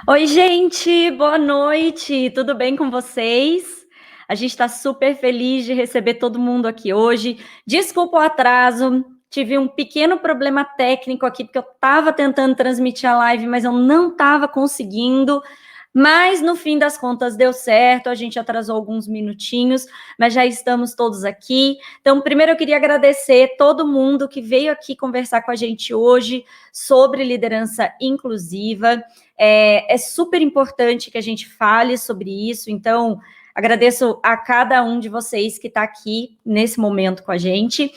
Oi, gente, boa noite, tudo bem com vocês? A gente está super feliz de receber todo mundo aqui hoje. Desculpa o atraso, tive um pequeno problema técnico aqui, porque eu estava tentando transmitir a live, mas eu não estava conseguindo. Mas no fim das contas deu certo, a gente atrasou alguns minutinhos, mas já estamos todos aqui. Então, primeiro eu queria agradecer todo mundo que veio aqui conversar com a gente hoje sobre liderança inclusiva. É super importante que a gente fale sobre isso, então agradeço a cada um de vocês que está aqui nesse momento com a gente.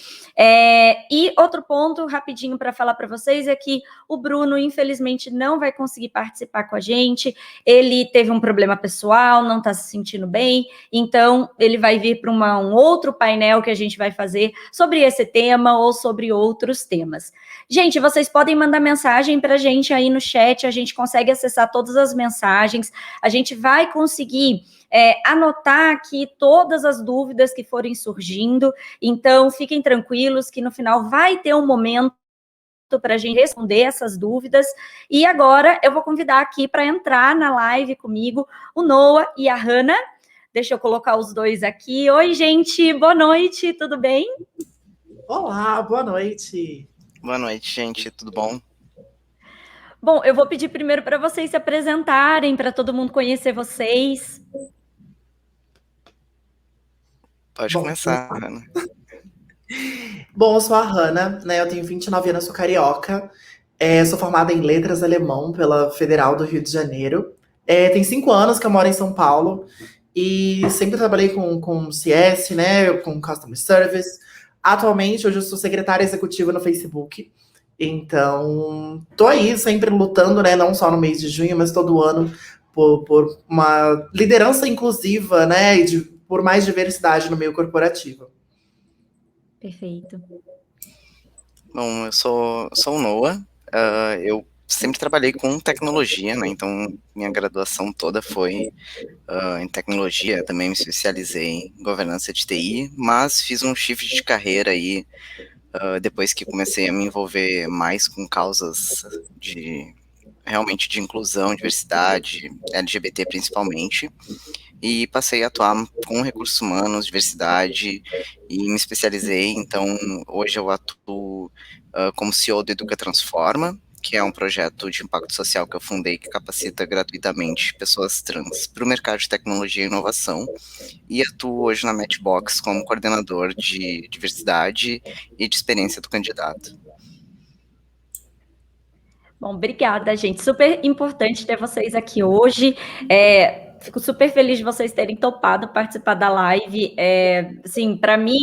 E outro ponto rapidinho para falar para vocês é que o Bruno, infelizmente, não vai conseguir participar com a gente. Ele teve um problema pessoal, não está se sentindo bem, então ele vai vir para um outro painel que a gente vai fazer sobre esse tema ou sobre outros temas. Gente, vocês podem mandar mensagem para a gente aí no chat, a gente consegue acessar todas as mensagens, a gente vai conseguir anotar aqui todas as dúvidas que forem surgindo, então fiquem tranquilos que no final vai ter um momento para a gente responder essas dúvidas. E agora eu vou convidar aqui para entrar na live comigo o Noah e a Hannah. Deixa eu colocar os dois aqui. Oi, gente, boa noite, tudo bem? Olá, boa noite. Boa noite, gente, tudo bom? Bom, eu vou pedir primeiro para vocês se apresentarem, para todo mundo conhecer vocês. Pode começar, Ana. Bom, eu sou a Hannah, né? Eu tenho 29 anos, sou carioca. Sou formada em letras alemão pela Federal do Rio de Janeiro. Tem 5 anos que eu moro em São Paulo e sempre trabalhei com CS, né? Com Customer Service. Atualmente, hoje eu sou secretária executiva no Facebook. Então, tô aí sempre lutando, né? Não só no mês de junho, mas todo ano por uma liderança inclusiva, né? E por mais diversidade no meio corporativo. Perfeito. Bom, eu sou o Noah, eu sempre trabalhei com tecnologia, né, então minha graduação toda foi em tecnologia, também me especializei em governança de TI, mas fiz um shift de carreira aí, depois que comecei a me envolver mais com causas realmente de inclusão, diversidade, LGBT principalmente, e passei a atuar com recursos humanos, diversidade, e me especializei, então hoje eu atuo como CEO do Educa Transforma, que é um projeto de impacto social que eu fundei que capacita gratuitamente pessoas trans para o mercado de tecnologia e inovação, e atuo hoje na Matchbox como coordenador de diversidade e de experiência do candidato. Bom, obrigada, gente. Super importante ter vocês aqui hoje. Fico super feliz de vocês terem topado participar da live. Assim, para mim,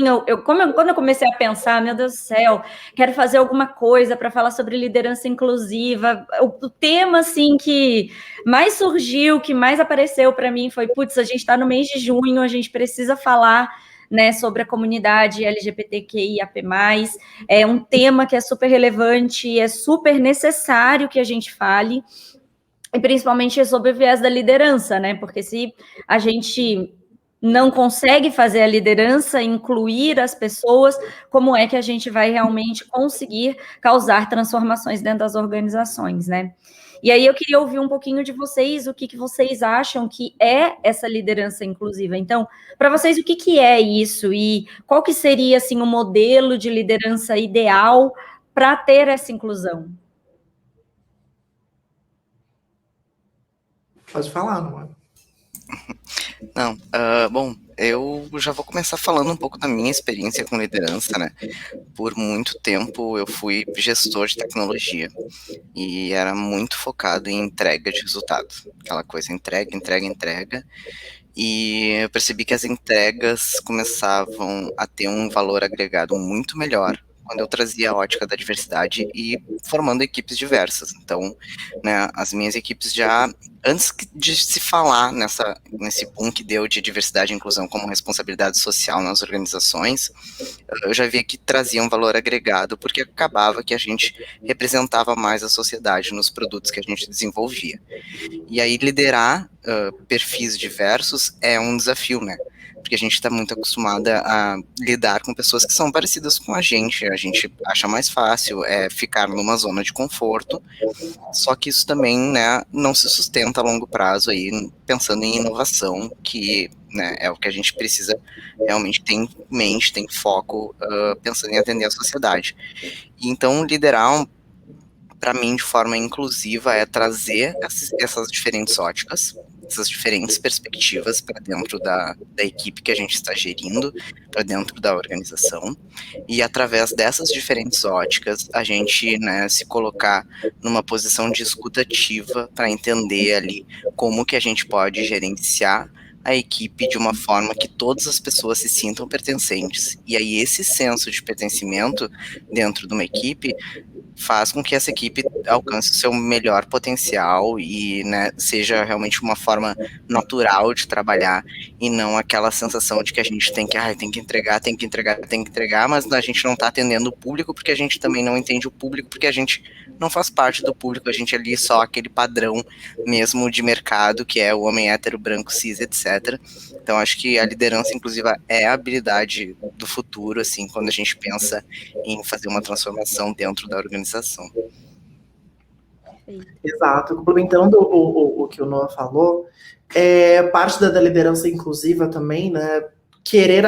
quando eu comecei a pensar, meu Deus do céu, quero fazer alguma coisa para falar sobre liderança inclusiva. O tema, assim, que mais surgiu, que mais apareceu para mim foi, putz, a gente está no mês de junho, a gente precisa falar, né, sobre a comunidade LGBTQIAP+, é um tema que é super relevante e é super necessário que a gente fale, e principalmente sobre o viés da liderança, né, porque se a gente não consegue fazer a liderança, incluir as pessoas, como é que a gente vai realmente conseguir causar transformações dentro das organizações, né? E aí eu queria ouvir um pouquinho de vocês, o que vocês acham que é essa liderança inclusiva. Então, para vocês, o que é isso? E qual que seria, assim, o modelo de liderança ideal para ter essa inclusão? Pode falar, Noah. Não, bom, eu já vou começar falando um pouco da minha experiência com liderança, né? Por muito tempo eu fui gestor de tecnologia e era muito focado em entrega de resultado, aquela coisa entrega, entrega, entrega, e eu percebi que as entregas começavam a ter um valor agregado muito melhor quando eu trazia a ótica da diversidade e formando equipes diversas. Então, né, as minhas equipes já, antes de se falar nesse boom que deu de diversidade e inclusão como responsabilidade social nas organizações, eu já via que trazia um valor agregado, porque acabava que a gente representava mais a sociedade nos produtos que a gente desenvolvia. E aí liderar perfis diversos é um desafio, né? porque a gente está muito acostumada a lidar com pessoas que são parecidas com a gente acha mais fácil ficar numa zona de conforto, só que isso também, né, não se sustenta a longo prazo aí, pensando em inovação, que, né, é o que a gente precisa realmente ter em mente, ter em foco, pensando em atender a sociedade. E então, liderar, para mim, de forma inclusiva, é trazer essas diferentes óticas, essas diferentes perspectivas para dentro da equipe que a gente está gerindo, para dentro da organização, e através dessas diferentes óticas, a gente, né, se colocar numa posição de escuta ativa para entender ali como que a gente pode gerenciar a equipe de uma forma que todas as pessoas se sintam pertencentes. E aí esse senso de pertencimento dentro de uma equipe faz com que essa equipe alcance o seu melhor potencial e, né, seja realmente uma forma natural de trabalhar e não aquela sensação de que a gente tem que entregar, mas a gente não está atendendo o público porque a gente também não entende o público, porque a gente não faz parte do público, a gente é ali só aquele padrão mesmo de mercado, que é o homem hétero, branco, cis, etc. Então, acho que a liderança inclusiva é a habilidade do futuro, assim, quando a gente pensa em fazer uma transformação dentro da organização. Exato. Complementando o que o Noah falou, parte da liderança inclusiva também, né, querer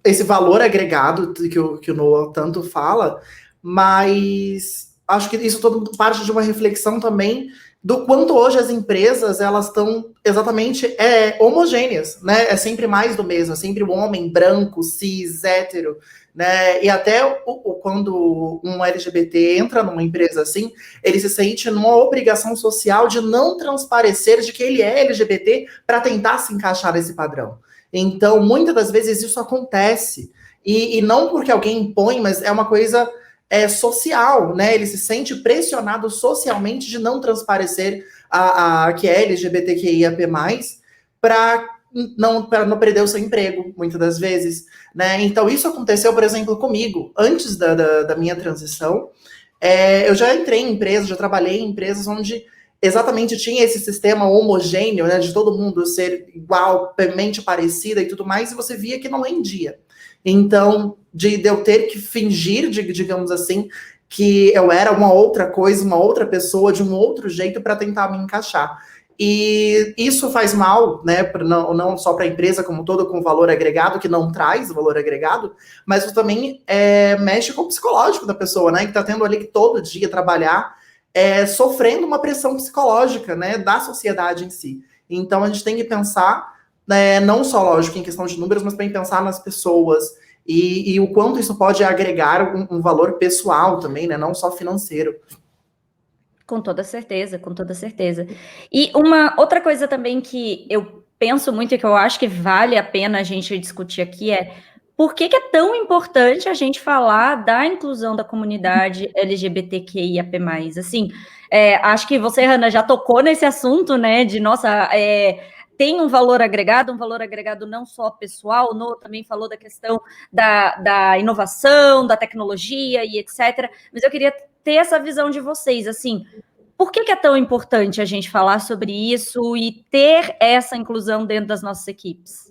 esse valor agregado que o Noah tanto fala, mas acho que isso tudo parte de uma reflexão também do quanto hoje as empresas, elas estão exatamente homogêneas, né? É sempre mais do mesmo, é sempre o homem branco, cis, hétero, né? E até quando um LGBT entra numa empresa assim, ele se sente numa obrigação social de não transparecer de que ele é LGBT para tentar se encaixar nesse padrão. Então, muitas das vezes isso acontece, e não porque alguém impõe, mas é uma coisa social, né? Ele se sente pressionado socialmente de não transparecer que é LGBTQIAP+, para não perder o seu emprego, muitas das vezes, né? Então, isso aconteceu, por exemplo, comigo, antes da minha transição. Eu já entrei em empresas, já trabalhei em empresas onde exatamente tinha esse sistema homogêneo, né, de todo mundo ser igual, mente parecida e tudo mais, e você via que não rendia. Então, de eu ter que fingir, digamos assim, que eu era uma outra coisa, uma outra pessoa, de um outro jeito para tentar me encaixar. E isso faz mal, né, não só para a empresa como todo, com valor agregado, que não traz valor agregado, mas também mexe com o psicológico da pessoa, né, que está tendo ali que todo dia trabalhar, sofrendo uma pressão psicológica, né, da sociedade em si. Então a gente tem que pensar, não só, lógico, em questão de números, mas também pensar nas pessoas e o quanto isso pode agregar um valor pessoal também, né, não só financeiro. Com toda certeza, com toda certeza. E uma outra coisa também que eu penso muito e que eu acho que vale a pena a gente discutir aqui por que é tão importante a gente falar da inclusão da comunidade LGBTQIAP+. Assim, acho que você, Hannah, já tocou nesse assunto, né, de, nossa, tem um valor agregado não só pessoal, também falou da questão da inovação, da tecnologia e etc. Mas eu queria ter essa visão de vocês, assim, por que é tão importante a gente falar sobre isso e ter essa inclusão dentro das nossas equipes?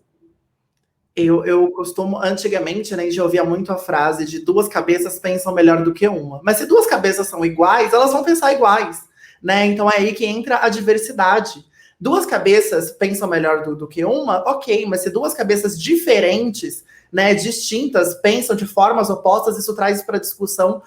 Eu costumo, antigamente, né, já ouvia muito a frase de 2 cabeças pensam melhor do que uma. Mas se 2 cabeças são iguais, elas vão pensar iguais, né? Então é aí que entra a diversidade. 2 cabeças pensam melhor do que uma, ok, mas se 2 cabeças diferentes, né, distintas, pensam de formas opostas, isso traz para discussão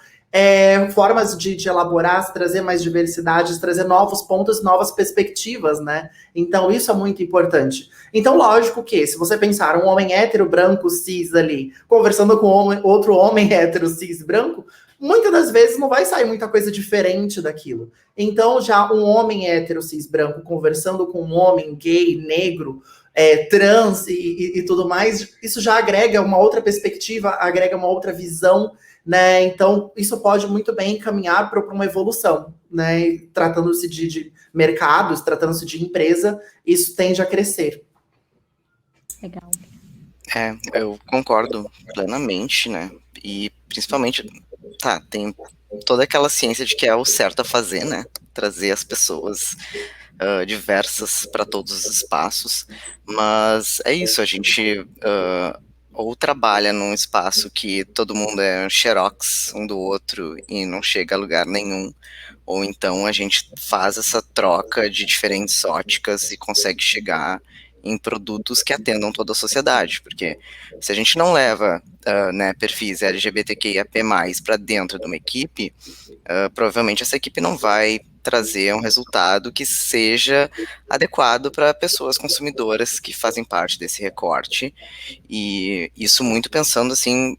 formas de elaborar, trazer mais diversidade, trazer novos pontos, novas perspectivas, né? Então, isso é muito importante. Então, lógico que, se você pensar um homem hétero, branco, cis ali, conversando com outro homem hétero, cis, branco, muitas das vezes não vai sair muita coisa diferente daquilo. Então, já um homem hétero, cis, branco, conversando com um homem gay, negro, trans e tudo mais, isso já agrega uma outra perspectiva, agrega uma outra visão, né? Então, isso pode muito bem encaminhar para uma evolução, né? Tratando-se de mercados, tratando-se de empresa, isso tende a crescer. Legal. Eu concordo plenamente, né? E principalmente, tem toda aquela ciência de que é o certo a fazer, né? Trazer as pessoas diversas para todos os espaços, mas é isso, a gente ou trabalha num espaço que todo mundo é xerox um do outro e não chega a lugar nenhum, ou então a gente faz essa troca de diferentes óticas e consegue chegar em produtos que atendam toda a sociedade, porque se a gente não leva né, perfis LGBTQIAP+, para dentro de uma equipe, provavelmente essa equipe não vai trazer um resultado que seja adequado para pessoas consumidoras que fazem parte desse recorte, e isso muito pensando assim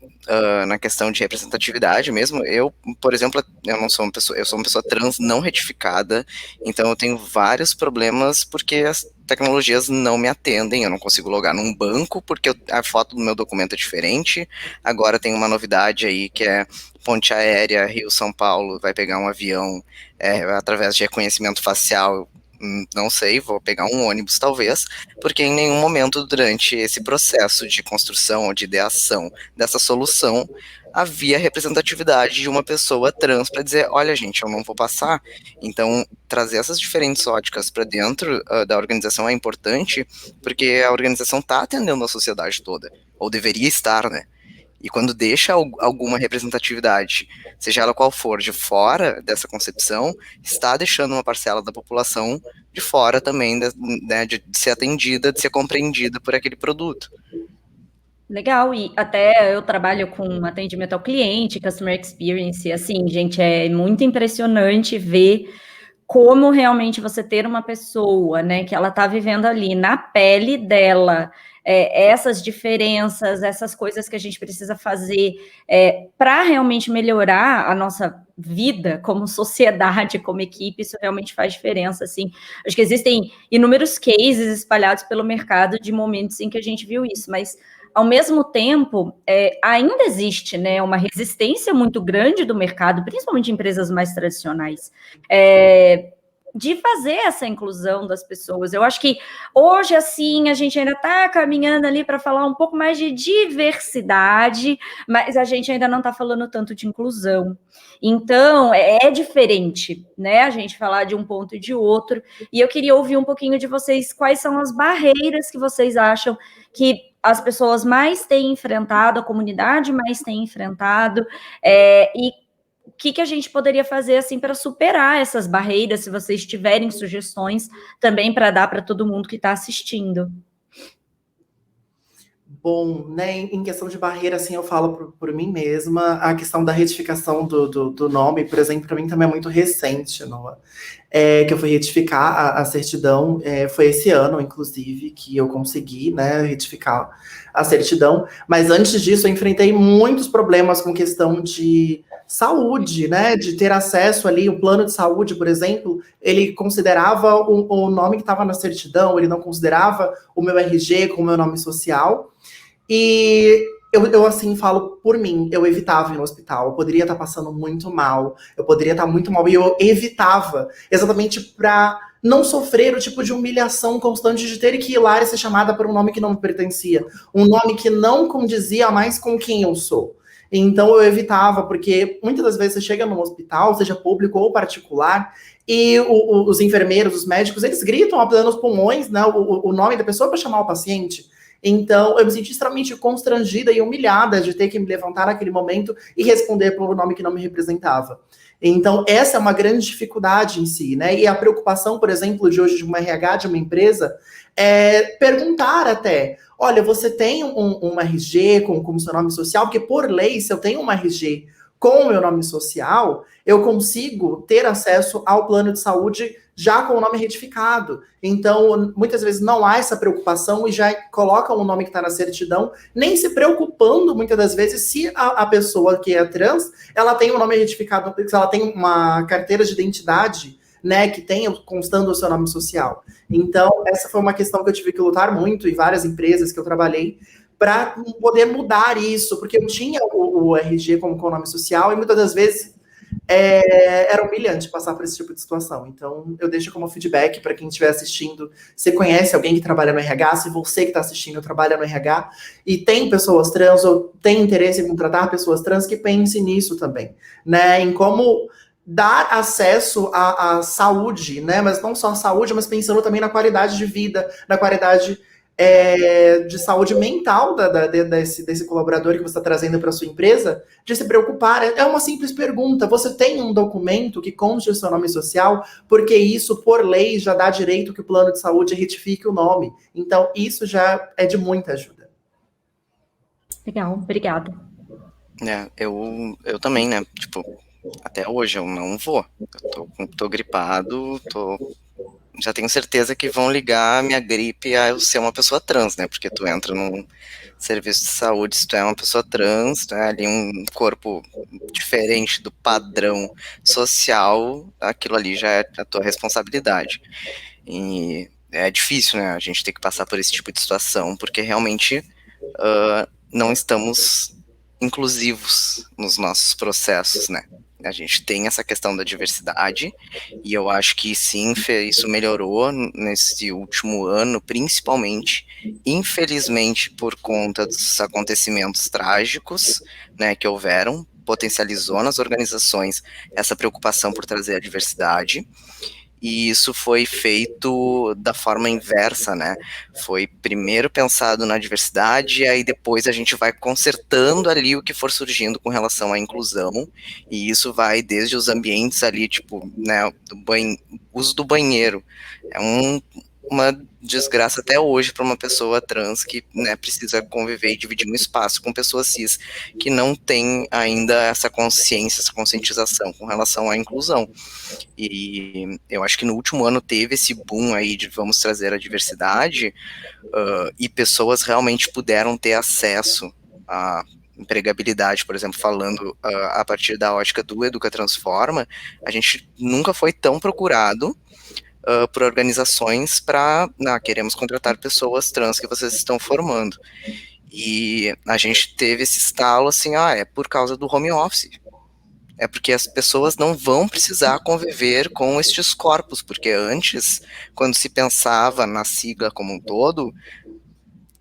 na questão de representatividade mesmo. Eu, por exemplo, eu não sou uma pessoa, eu sou uma pessoa trans não retificada, então eu tenho vários problemas porque as tecnologias não me atendem, eu não consigo logar num banco porque a foto do meu documento é diferente. Agora tem uma novidade aí que é ponte aérea Rio-São Paulo, vai pegar um avião através de reconhecimento facial, não sei, vou pegar um ônibus talvez, porque em nenhum momento durante esse processo de construção ou de ideação dessa solução havia representatividade de uma pessoa trans para dizer, olha gente, eu não vou passar. Então trazer essas diferentes óticas para dentro da organização é importante, porque a organização está atendendo a sociedade toda, ou deveria estar, né? E quando deixa alguma representatividade, seja ela qual for, de fora dessa concepção, está deixando uma parcela da população de fora também, né, de ser atendida, de ser compreendida por aquele produto. Legal, e até eu trabalho com atendimento ao cliente, customer experience, assim, gente, é muito impressionante ver como realmente você ter uma pessoa, né, que ela está vivendo ali na pele dela, essas diferenças, essas coisas que a gente precisa fazer para realmente melhorar a nossa vida como sociedade, como equipe, isso realmente faz diferença, assim. Acho que existem inúmeros cases espalhados pelo mercado de momentos em que a gente viu isso, mas ao mesmo tempo, ainda existe, né, uma resistência muito grande do mercado, principalmente em empresas mais tradicionais, de fazer essa inclusão das pessoas. Eu acho que hoje, assim, a gente ainda está caminhando ali para falar um pouco mais de diversidade, mas a gente ainda não está falando tanto de inclusão. Então, é diferente, né, a gente falar de um ponto e de outro, e eu queria ouvir um pouquinho de vocês, quais são as barreiras que vocês acham que as pessoas mais têm enfrentado, a comunidade mais tem enfrentado, e o que a gente poderia fazer assim para superar essas barreiras, se vocês tiverem sugestões também para dar para todo mundo que está assistindo. Bom, né, em questão de barreira, assim, eu falo por mim mesma, a questão da retificação do nome, por exemplo, para mim também é muito recente, Noah. Que eu fui retificar a certidão, foi esse ano, inclusive, que eu consegui, né, retificar a certidão, mas antes disso eu enfrentei muitos problemas com questão de saúde, né, de ter acesso ali, o plano de saúde, por exemplo, ele considerava o nome que estava na certidão, ele não considerava o meu RG com o meu nome social. E eu assim, falo por mim, eu evitava ir no hospital, eu poderia estar passando muito mal, eu poderia estar muito mal, e eu evitava, exatamente para não sofrer o tipo de humilhação constante de ter que ir lá e ser chamada por um nome que não me pertencia, um nome que não condizia mais com quem eu sou. Então eu evitava, porque muitas das vezes você chega num hospital, seja público ou particular, e os enfermeiros, os médicos, eles gritam a plenos pulmões, né, o nome da pessoa para chamar o paciente. Então, eu me senti extremamente constrangida e humilhada de ter que me levantar naquele momento e responder por um nome que não me representava. Então, essa é uma grande dificuldade em si, né? E a preocupação, por exemplo, de hoje de uma RH, de uma empresa, é perguntar até, olha, você tem um RG com seu nome social? Porque, por lei, se eu tenho um RG com o meu nome social, eu consigo ter acesso ao plano de saúde já com o nome retificado. Então, muitas vezes não há essa preocupação e já colocam o nome que está na certidão, nem se preocupando, muitas das vezes, se a pessoa que é trans, ela tem um nome retificado, se ela tem uma carteira de identidade, né, que tenha constando o seu nome social. Então, essa foi uma questão que eu tive que lutar muito em várias empresas que eu trabalhei, para poder mudar isso, porque eu tinha o RG como nome social, e muitas das vezes era humilhante passar por esse tipo de situação. Então, eu deixo como feedback para quem estiver assistindo. Você conhece alguém que trabalha no RH? Se você que está assistindo trabalha no RH e tem pessoas trans ou tem interesse em contratar pessoas trans, que pense nisso também, né? Em como dar acesso à saúde, né? Mas não só a saúde, mas pensando também na qualidade de vida, na qualidade de saúde mental desse colaborador que você está trazendo para sua empresa, de se preocupar. É uma simples pergunta. Você tem um documento que conste o seu nome social, porque isso, por lei, já dá direito que o plano de saúde retifique o nome. Então, isso já é de muita ajuda. Legal, obrigada. Eu também, né? Tipo, até hoje eu não vou. Eu tô gripado, já tenho certeza que vão ligar a minha gripe a eu ser uma pessoa trans, né? Porque tu entra num serviço de saúde, se tu é uma pessoa trans, tu é ali um corpo diferente do padrão social, aquilo ali já é a tua responsabilidade. E é difícil, né? A gente ter que passar por esse tipo de situação, porque realmente não estamos inclusivos nos nossos processos, né? A gente tem essa questão da diversidade, e eu acho que sim, isso melhorou nesse último ano, principalmente, infelizmente, por conta dos acontecimentos trágicos, né, que houveram, potencializou nas organizações essa preocupação por trazer a diversidade, e isso foi feito da forma inversa, né? Foi primeiro pensado na diversidade, aí depois a gente vai consertando ali o que for surgindo com relação à inclusão, e isso vai desde os ambientes ali, tipo, né, uso do banheiro. É uma desgraça até hoje para uma pessoa trans que, né, precisa conviver e dividir um espaço com pessoas cis que não tem ainda essa consciência, essa conscientização com relação à inclusão. E eu acho que no último ano teve esse boom aí de vamos trazer a diversidade, e pessoas realmente puderam ter acesso à empregabilidade, por exemplo, falando a partir da ótica do Educa Transforma, a gente nunca foi tão procurado por organizações para, queremos contratar pessoas trans que vocês estão formando. E a gente teve esse estalo assim, é por causa do home office. É porque as pessoas não vão precisar conviver com estes corpos, porque antes, quando se pensava na sigla como um todo,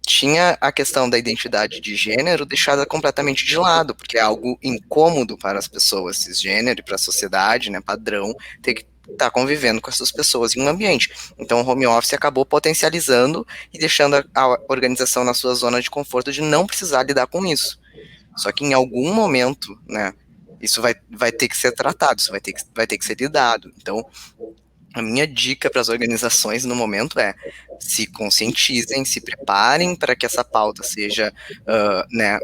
tinha a questão da identidade de gênero deixada completamente de lado, porque é algo incômodo para as pessoas cisgênero e para a sociedade, né, padrão, ter que estar convivendo com essas pessoas em um ambiente. Então o home office acabou potencializando e deixando a organização na sua zona de conforto de não precisar lidar com isso. Só que em algum momento, né, isso vai ter que ser tratado, isso vai ter que ser lidado. Então, a minha dica para as organizações no momento é se conscientizem, se preparem para que essa pauta seja, né,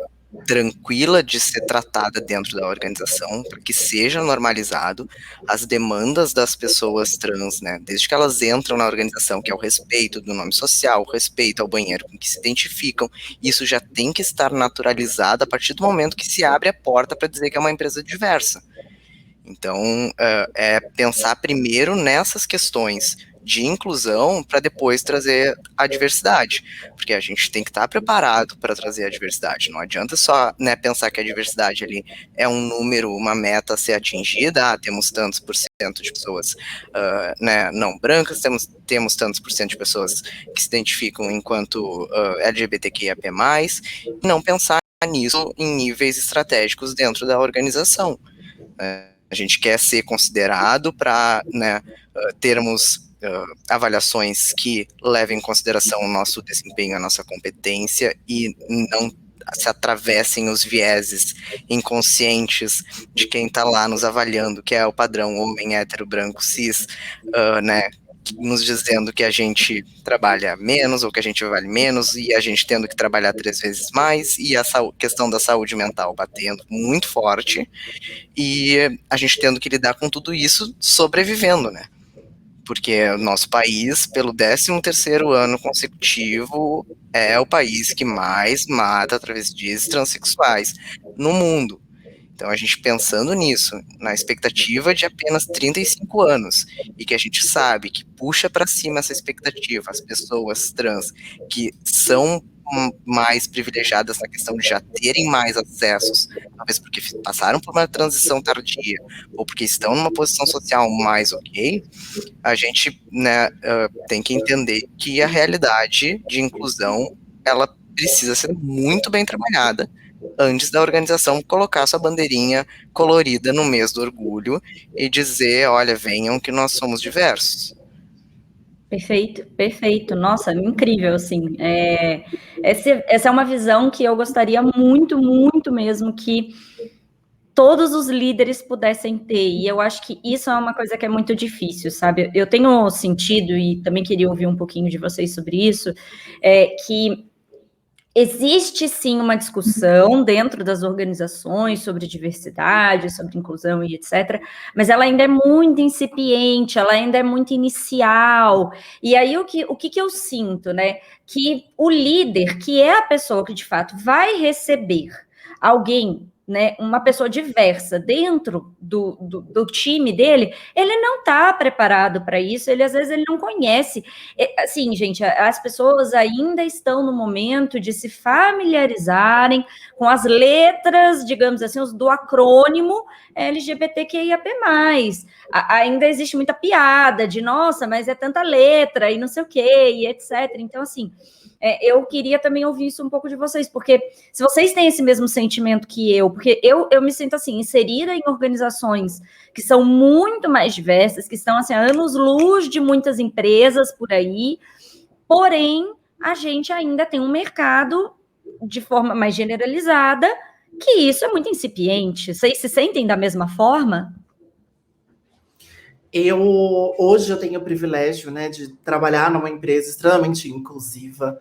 tranquila de ser tratada dentro da organização, para que seja normalizado as demandas das pessoas trans, né, desde que elas entram na organização, que é o respeito do nome social, o respeito ao banheiro com que se identificam, isso já tem que estar naturalizado a partir do momento que se abre a porta para dizer que é uma empresa diversa. Então, é pensar primeiro nessas questões de inclusão para depois trazer a diversidade, porque a gente tem que estar preparado para trazer a diversidade. Não adianta só, né, pensar que a diversidade ali é um número, uma meta a ser atingida, temos tantos por cento de pessoas né, não brancas, temos tantos por cento de pessoas que se identificam enquanto LGBTQIAP+, e não pensar nisso em níveis estratégicos dentro da organização. A gente quer ser considerado para, né, termos avaliações que levem em consideração o nosso desempenho, a nossa competência e não se atravessem os vieses inconscientes de quem está lá nos avaliando, que é o padrão homem hétero branco cis, né, nos dizendo que a gente trabalha menos ou que a gente vale menos e a gente tendo que trabalhar 3 vezes mais e a questão da saúde mental batendo muito forte e a gente tendo que lidar com tudo isso sobrevivendo, né? Porque o nosso país, pelo 13º ano consecutivo, é o país que mais mata travestis e transexuais no mundo. Então, a gente pensando nisso, na expectativa de apenas 35 anos, e que a gente sabe que puxa para cima essa expectativa, as pessoas trans, que são mais privilegiadas na questão de já terem mais acessos, talvez porque passaram por uma transição tardia, ou porque estão numa posição social mais ok, a gente, né, tem que entender que a realidade de inclusão, ela precisa ser muito bem trabalhada antes da organização colocar sua bandeirinha colorida no mês do orgulho e dizer, olha, venham que nós somos diversos. Perfeito, perfeito. Nossa, incrível, assim. Essa é uma visão que eu gostaria muito, muito mesmo que todos os líderes pudessem ter, e eu acho que isso é uma coisa que é muito difícil, sabe? Eu tenho sentido, e também queria ouvir um pouquinho de vocês sobre isso, que existe sim uma discussão dentro das organizações sobre diversidade, sobre inclusão e etc., mas ela ainda é muito incipiente, ela ainda é muito inicial. E aí o que eu sinto, né? Que o líder, que é a pessoa que de fato vai receber alguém, né, uma pessoa diversa dentro do time dele, ele não está preparado para isso, às vezes ele não conhece. Assim, gente, as pessoas ainda estão no momento de se familiarizarem com as letras, digamos assim, do acrônimo LGBTQIAP+. Ainda existe muita piada de, nossa, mas é tanta letra e não sei o quê, e etc. Então, assim, eu queria também ouvir isso um pouco de vocês, porque se vocês têm esse mesmo sentimento que eu, porque eu me sinto assim, inserida em organizações que são muito mais diversas, que estão assim, a anos-luz de muitas empresas por aí, porém, a gente ainda tem um mercado de forma mais generalizada, que isso é muito incipiente. Vocês se sentem da mesma forma? Hoje eu tenho o privilégio, né, de trabalhar numa empresa extremamente inclusiva.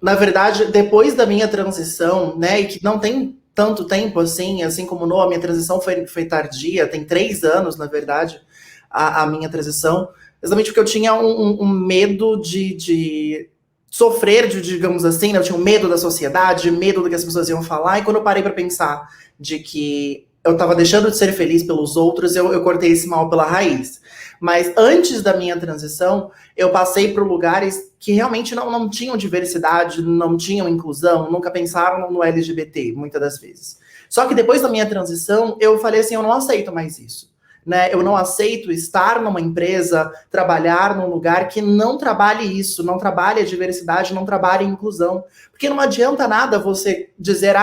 Na verdade, depois da minha transição, né, e que não tem tanto tempo assim como a minha transição foi tardia, tem 3 anos, na verdade, a minha transição, exatamente porque eu tinha um medo de sofrer, digamos assim, né, eu tinha um medo da sociedade, medo do que as pessoas iam falar, e quando eu parei para pensar de que eu estava deixando de ser feliz pelos outros, eu cortei esse mal pela raiz. Mas antes da minha transição, eu passei por lugares que realmente não tinham diversidade, não tinham inclusão, nunca pensaram no LGBT, muitas das vezes. Só que depois da minha transição, eu falei assim, eu não aceito mais isso. Né? Eu não aceito estar numa empresa, trabalhar num lugar que não trabalhe isso, não trabalhe a diversidade, não trabalhe a inclusão. Porque não adianta nada você dizer,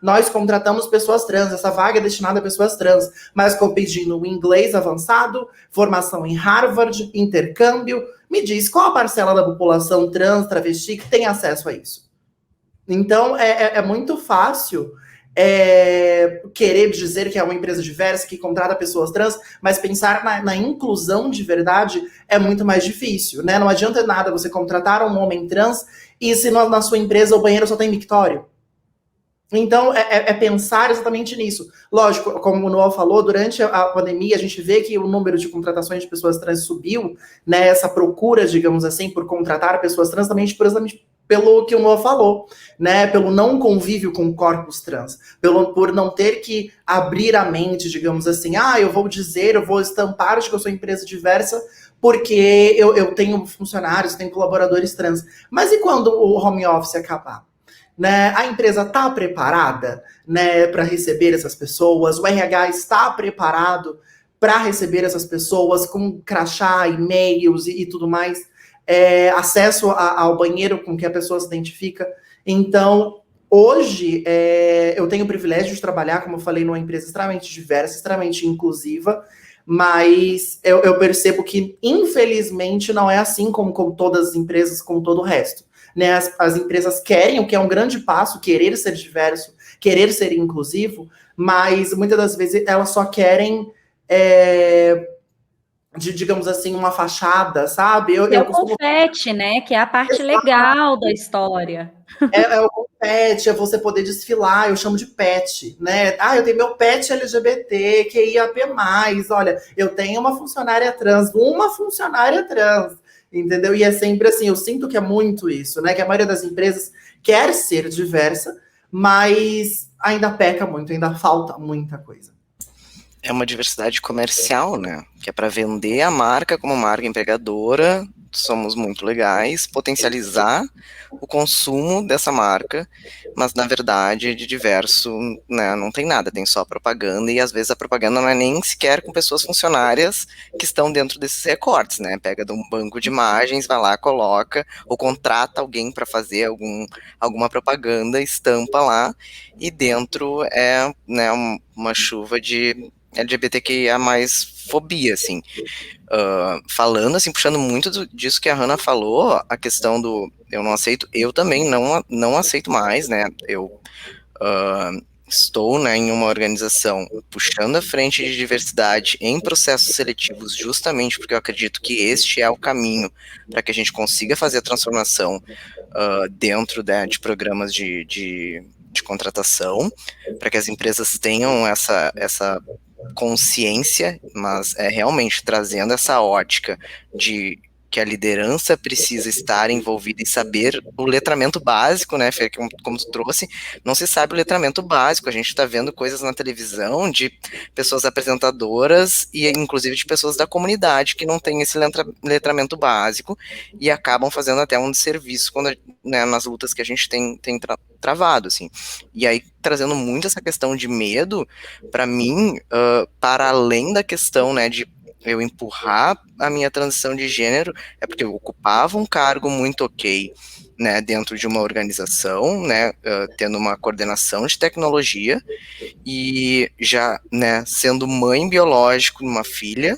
nós contratamos pessoas trans, essa vaga é destinada a pessoas trans, mas pedindo um inglês avançado, formação em Harvard, intercâmbio. Me diz, qual a parcela da população trans, travesti, que tem acesso a isso? Então, é muito fácil querer dizer que é uma empresa diversa, que contrata pessoas trans, mas pensar na inclusão de verdade é muito mais difícil, né? Não adianta nada você contratar um homem trans e se na sua empresa o banheiro só tem mictório. Então, é pensar exatamente nisso. Lógico, como o Noah falou, durante a pandemia, a gente vê que o número de contratações de pessoas trans subiu, né? Essa procura, digamos assim, por contratar pessoas trans, também exatamente pelo que o Noah falou, né? Pelo não convívio com corpos trans, por não ter que abrir a mente, digamos assim, eu vou estampar de que eu sou empresa diversa, porque eu tenho funcionários, tenho colaboradores trans. Mas e quando o home office acabar? Né? A empresa está preparada, né, para receber essas pessoas? O RH está preparado para receber essas pessoas com crachá, e-mails e tudo mais? Acesso ao banheiro com que a pessoa se identifica? Então, hoje, eu tenho o privilégio de trabalhar, como eu falei, numa empresa extremamente diversa, extremamente inclusiva, mas eu percebo que, infelizmente, não é assim como todas as empresas, como todo o resto. Né, as empresas querem, o que é um grande passo, querer ser diverso, querer ser inclusivo, mas muitas das vezes elas só querem, digamos assim, uma fachada, sabe? O confete, né? Que é a parte legal da história. O confete, é você poder desfilar, eu chamo de pet, né? Eu tenho meu pet LGBT, QIAP+, olha, eu tenho uma funcionária trans, entendeu? E é sempre assim, eu sinto que é muito isso, né? Que a maioria das empresas quer ser diversa, mas ainda peca muito, ainda falta muita coisa. É uma diversidade comercial, né? Que é para vender a marca como marca empregadora, somos muito legais, potencializar o consumo dessa marca, mas na verdade de diverso, né, não tem nada, tem só propaganda, e às vezes a propaganda não é nem sequer com pessoas funcionárias que estão dentro desses recortes, né, pega de um banco de imagens, vai lá, coloca, ou contrata alguém para fazer alguma propaganda, estampa lá, e dentro é, né, uma chuva de LGBTQIA+, fobia, assim. Falando, assim, puxando muito disso que a Hannah falou, a questão do eu não aceito, eu também não aceito mais, né, eu estou, né, em uma organização puxando a frente de diversidade em processos seletivos, justamente porque eu acredito que este é o caminho para que a gente consiga fazer a transformação dentro, né, de programas de contratação, para que as empresas tenham essa consciência, mas é realmente trazendo essa ótica de que a liderança precisa estar envolvida e saber o letramento básico, né, Fê, como tu trouxe, não se sabe o letramento básico, a gente está vendo coisas na televisão de pessoas apresentadoras e inclusive de pessoas da comunidade que não têm esse letramento básico e acabam fazendo até um desserviço quando, né, nas lutas que a gente tem travado, assim. E aí, trazendo muito essa questão de medo, para mim, para além da questão, né, de eu empurrar a minha transição de gênero, é porque eu ocupava um cargo muito ok, né, dentro de uma organização, né, tendo uma coordenação de tecnologia, e já, né, sendo mãe biológica de uma filha,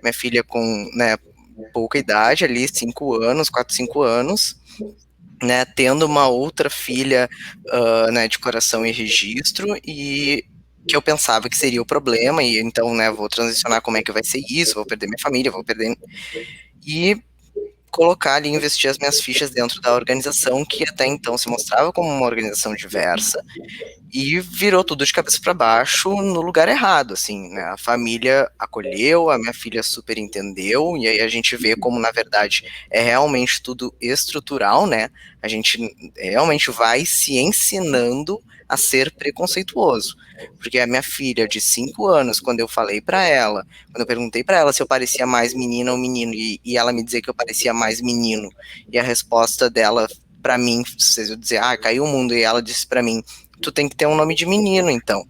minha filha com, né, pouca idade ali, 5 anos, 4, 5 anos, né, tendo uma outra filha, né, de coração e registro, e que eu pensava que seria o problema, e então, né, vou transicionar, como é que vai ser isso, vou perder minha família, vou perder... E colocar ali, investir as minhas fichas dentro da organização, que até então se mostrava como uma organização diversa, e virou tudo de cabeça para baixo no lugar errado, assim, né? A família acolheu, a minha filha super entendeu, e aí a gente vê como, na verdade, é realmente tudo estrutural, né? A gente realmente vai se ensinando a ser preconceituoso, porque a minha filha de 5 anos, quando eu falei para ela, quando eu perguntei para ela se eu parecia mais menina ou menino, e ela me dizer que eu parecia mais menino, e a resposta dela para mim, vocês vão dizer, caiu o mundo, e ela disse para mim, tu tem que ter um nome de menino, então.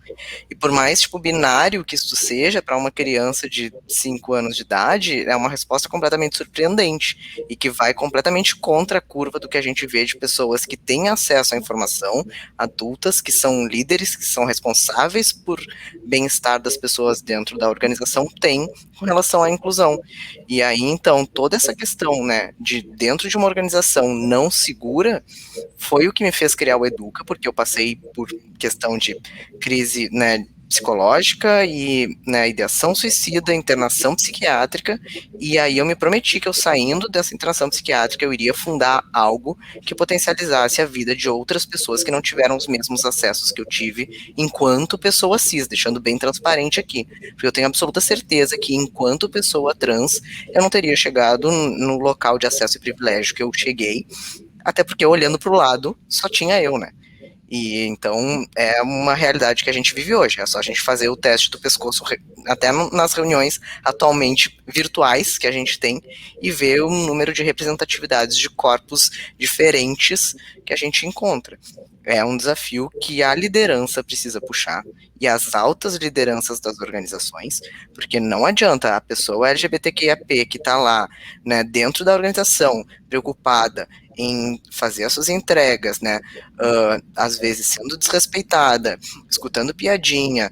E por mais, tipo, binário que isso seja, para uma criança de 5 anos de idade, é uma resposta completamente surpreendente e que vai completamente contra a curva do que a gente vê de pessoas que têm acesso à informação, adultas, que são líderes, que são responsáveis por bem-estar das pessoas dentro da organização, têm com relação à inclusão. E aí, então, toda essa questão, né, de dentro de uma organização não segura, foi o que me fez criar o Educa, porque eu passei por questão de crise, né, psicológica e, né, ideação suicida, internação psiquiátrica, e aí eu me prometi que eu saindo dessa internação psiquiátrica eu iria fundar algo que potencializasse a vida de outras pessoas que não tiveram os mesmos acessos que eu tive enquanto pessoa cis, deixando bem transparente aqui, porque eu tenho absoluta certeza que enquanto pessoa trans eu não teria chegado no local de acesso e privilégio que eu cheguei, até porque olhando para o lado só tinha eu, né? E então é uma realidade que a gente vive hoje. É só a gente fazer o teste do pescoço até nas reuniões atualmente virtuais que a gente tem e ver o número de representatividades de corpos diferentes que a gente encontra. É um desafio que a liderança precisa puxar, e as altas lideranças das organizações, porque não adianta a pessoa LGBTQIAP que está lá, né, dentro da organização, preocupada em fazer as suas entregas, né, às vezes sendo desrespeitada, escutando piadinha,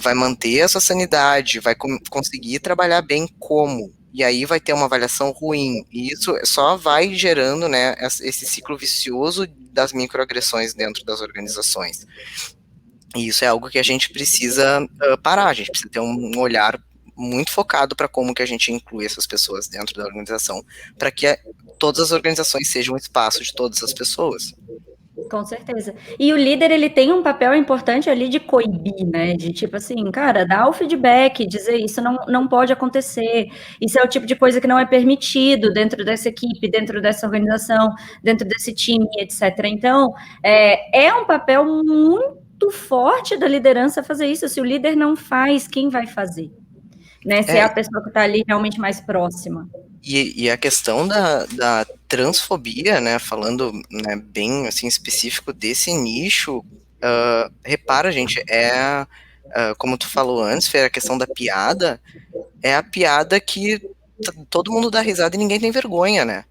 vai manter a sua sanidade, vai conseguir trabalhar bem como, e aí vai ter uma avaliação ruim, e isso só vai gerando, né, esse ciclo vicioso das microagressões dentro das organizações. E isso é algo que a gente precisa parar, a gente precisa ter um olhar muito focado para como que a gente inclui essas pessoas dentro da organização, para que todas as organizações sejam um espaço de todas as pessoas. Com certeza. E o líder, ele tem um papel importante ali de coibir, né? De tipo assim, cara, dar o feedback, dizer isso não pode acontecer, isso é o tipo de coisa que não é permitido dentro dessa equipe, dentro dessa organização, dentro desse time, etc. Então, é um papel muito forte da liderança fazer isso. Se o líder não faz, quem vai fazer? né? Se é a pessoa que está ali realmente mais próxima. E a questão da transfobia, né, falando, né, bem assim específico desse nicho, repara, gente, como tu falou antes, Fer, a questão da piada, é a piada que todo mundo dá risada e ninguém tem vergonha, né?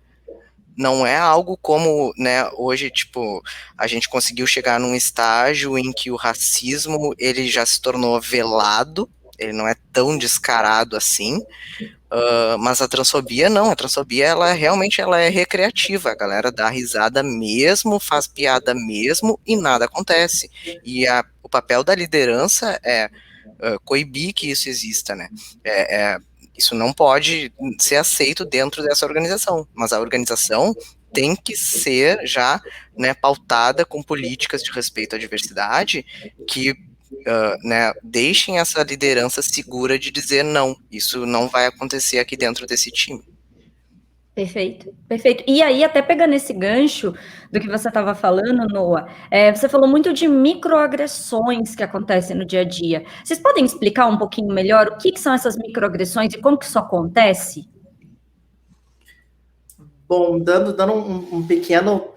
Não é algo como, né, hoje, tipo, a gente conseguiu chegar num estágio em que o racismo, ele já se tornou velado, ele não é tão descarado assim, mas a transfobia não, a transfobia ela realmente ela é recreativa, a galera dá risada mesmo, faz piada mesmo e nada acontece. E o papel da liderança é coibir que isso exista, né? Isso não pode ser aceito dentro dessa organização, mas a organização tem que ser já, né, pautada com políticas de respeito à diversidade que né, deixem essa liderança segura de dizer não, isso não vai acontecer aqui dentro desse time. Perfeito, perfeito. E aí, até pegando esse gancho do que você estava falando, Noah, você falou muito de microagressões que acontecem no dia a dia. Vocês podem explicar um pouquinho melhor o que são essas microagressões e como que isso acontece? Bom, dando um pequeno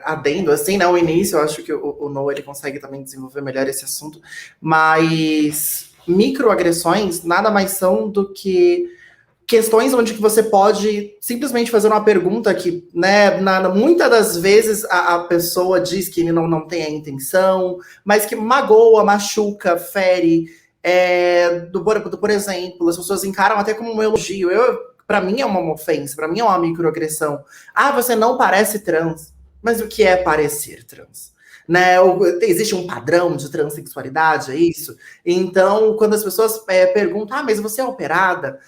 adendo, assim, né? O início, eu acho que o Noah ele consegue também desenvolver melhor esse assunto, mas microagressões nada mais são do que questões onde que você pode simplesmente fazer uma pergunta que, né, muitas das vezes a pessoa diz que ele não tem a intenção, mas que magoa, machuca, fere. Por exemplo, as pessoas encaram até como um elogio. Para mim é uma ofensa, para mim é uma microagressão. Ah, você não parece trans. Mas o que é parecer trans? Né? Existe um padrão de transexualidade, é isso? Então, quando as pessoas perguntam, mas você é operada?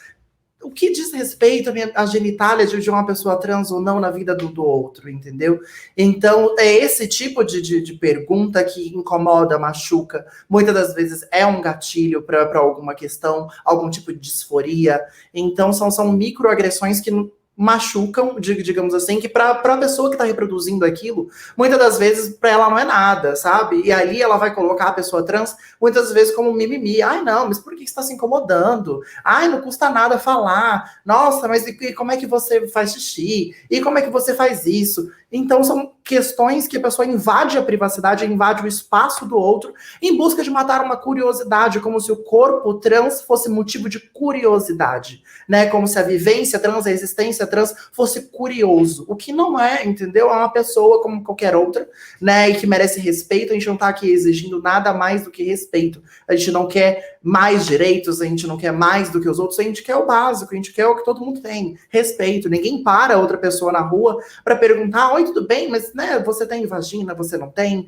O que diz respeito à genitália de uma pessoa trans ou não na vida do outro, entendeu? Então, é esse tipo de pergunta que incomoda, machuca. Muitas das vezes é um gatilho para alguma questão, algum tipo de disforia. Então, são microagressões que machucam, digamos assim, que para a pessoa que está reproduzindo aquilo, muitas das vezes para ela não é nada, sabe? E ali ela vai colocar a pessoa trans muitas vezes como mimimi. Ai, não, mas por que você está se incomodando? Ai, não custa nada falar. Nossa, mas e como é que você faz xixi? E como é que você faz isso? Então são questões que a pessoa invade a privacidade, invade o espaço do outro em busca de matar uma curiosidade, como se o corpo trans fosse motivo de curiosidade, né? Como se a vivência trans, a existência trans fosse curioso, o que não é, entendeu? É uma pessoa como qualquer outra, né? E que merece respeito. A gente não tá aqui exigindo nada mais do que respeito. A gente não quer mais direitos, a gente não quer mais do que os outros, a gente quer o básico, a gente quer o que todo mundo tem, respeito. Ninguém para outra pessoa na rua para perguntar, oi, tudo bem, mas né, você tem vagina, você não tem?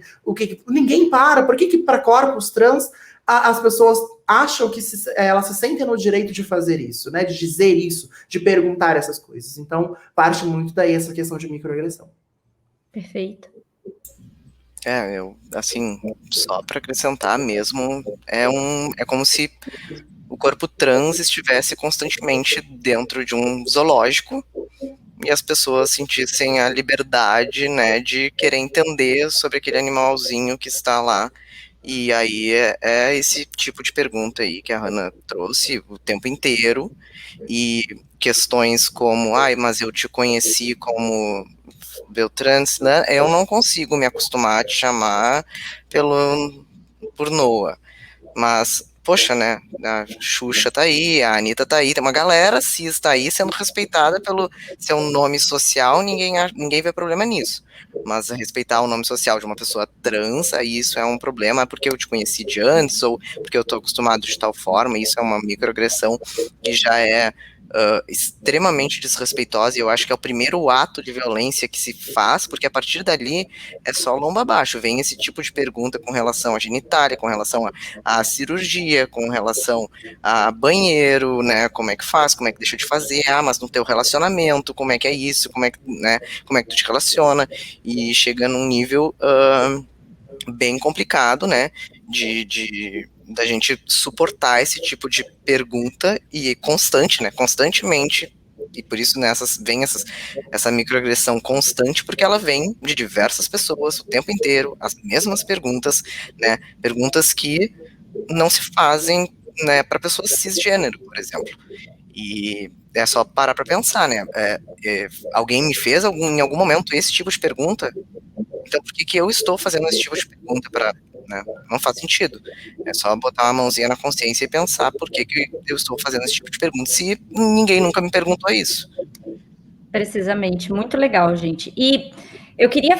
Ninguém para. Por que para corpos trans as pessoas acham que elas se sentem no direito de fazer isso, né? De dizer isso, de perguntar essas coisas. Então, parte muito daí essa questão de microagressão. Perfeito. Assim, só para acrescentar mesmo, é como se o corpo trans estivesse constantemente dentro de um zoológico e as pessoas sentissem a liberdade, né, de querer entender sobre aquele animalzinho que está lá. E aí é esse tipo de pergunta aí que a Hannah trouxe o tempo inteiro, e questões como, mas eu te conheci como Beltrans, né? Eu não consigo me acostumar a te chamar por Noah, mas poxa, né, a Xuxa tá aí, a Anitta tá aí, tem uma galera cis tá aí sendo respeitada pelo seu nome social, ninguém vê problema nisso. Mas respeitar o nome social de uma pessoa trans, aí isso é um problema porque eu te conheci de antes, ou porque eu tô acostumado de tal forma, isso é uma microagressão que já é extremamente desrespeitosa, e eu acho que é o primeiro ato de violência que se faz, porque a partir dali é só lomba abaixo, vem esse tipo de pergunta com relação à genitália, com relação à cirurgia, com relação a banheiro, né, como é que faz, como é que deixa de fazer, mas no teu relacionamento, como é que é isso, como é que, né, como é que tu te relaciona, e chega num nível bem complicado, né, da gente suportar esse tipo de pergunta e constantemente, e por isso vem essa microagressão constante, porque ela vem de diversas pessoas o tempo inteiro, as mesmas perguntas, né, perguntas que não se fazem né, para pessoas cisgênero, por exemplo. E é só parar para pensar, né? Alguém me fez em algum momento esse tipo de pergunta? Então por que eu estou fazendo esse tipo de pergunta para, né? Não faz sentido. É só botar uma mãozinha na consciência e pensar por que eu estou fazendo esse tipo de pergunta se ninguém nunca me perguntou isso. Precisamente, muito legal, gente. E eu queria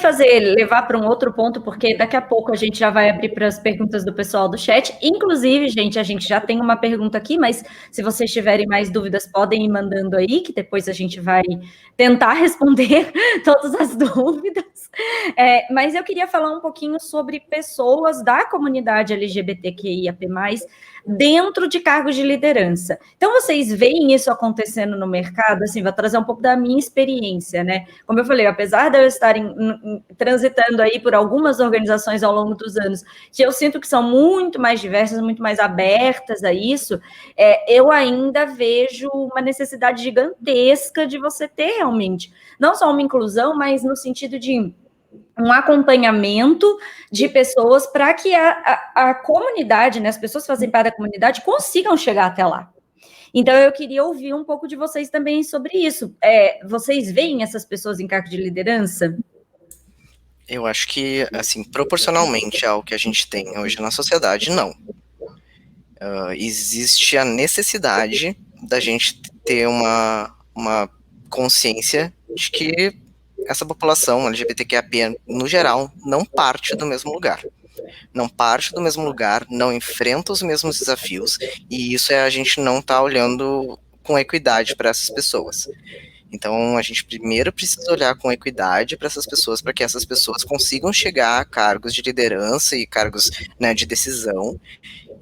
levar para um outro ponto, porque daqui a pouco a gente já vai abrir para as perguntas do pessoal do chat. Inclusive, gente, a gente já tem uma pergunta aqui, mas se vocês tiverem mais dúvidas, podem ir mandando aí, que depois a gente vai tentar responder todas as dúvidas. Mas eu queria falar um pouquinho sobre pessoas da comunidade LGBTQIAP+, dentro de cargos de liderança. Então, vocês veem isso acontecendo no mercado? Assim, vou trazer um pouco da minha experiência, né? Como eu falei, apesar de eu estar transitando aí por algumas organizações ao longo dos anos, que eu sinto que são muito mais diversas, muito mais abertas a isso, eu ainda vejo uma necessidade gigantesca de você ter realmente, não só uma inclusão, mas no sentido de um acompanhamento de pessoas para que a comunidade, né, as pessoas que fazem parte da comunidade consigam chegar até lá. Então, eu queria ouvir um pouco de vocês também sobre isso. Vocês veem essas pessoas em cargo de liderança? Eu acho que, assim, proporcionalmente ao que a gente tem hoje na sociedade, não. Existe a necessidade da gente ter uma consciência de que essa população LGBTQIA+, no geral, não parte do mesmo lugar. Não parte do mesmo lugar, não enfrenta os mesmos desafios, e isso a gente não está olhando com equidade para essas pessoas. Então, a gente primeiro precisa olhar com equidade para essas pessoas, para que essas pessoas consigam chegar a cargos de liderança e cargos, né, de decisão.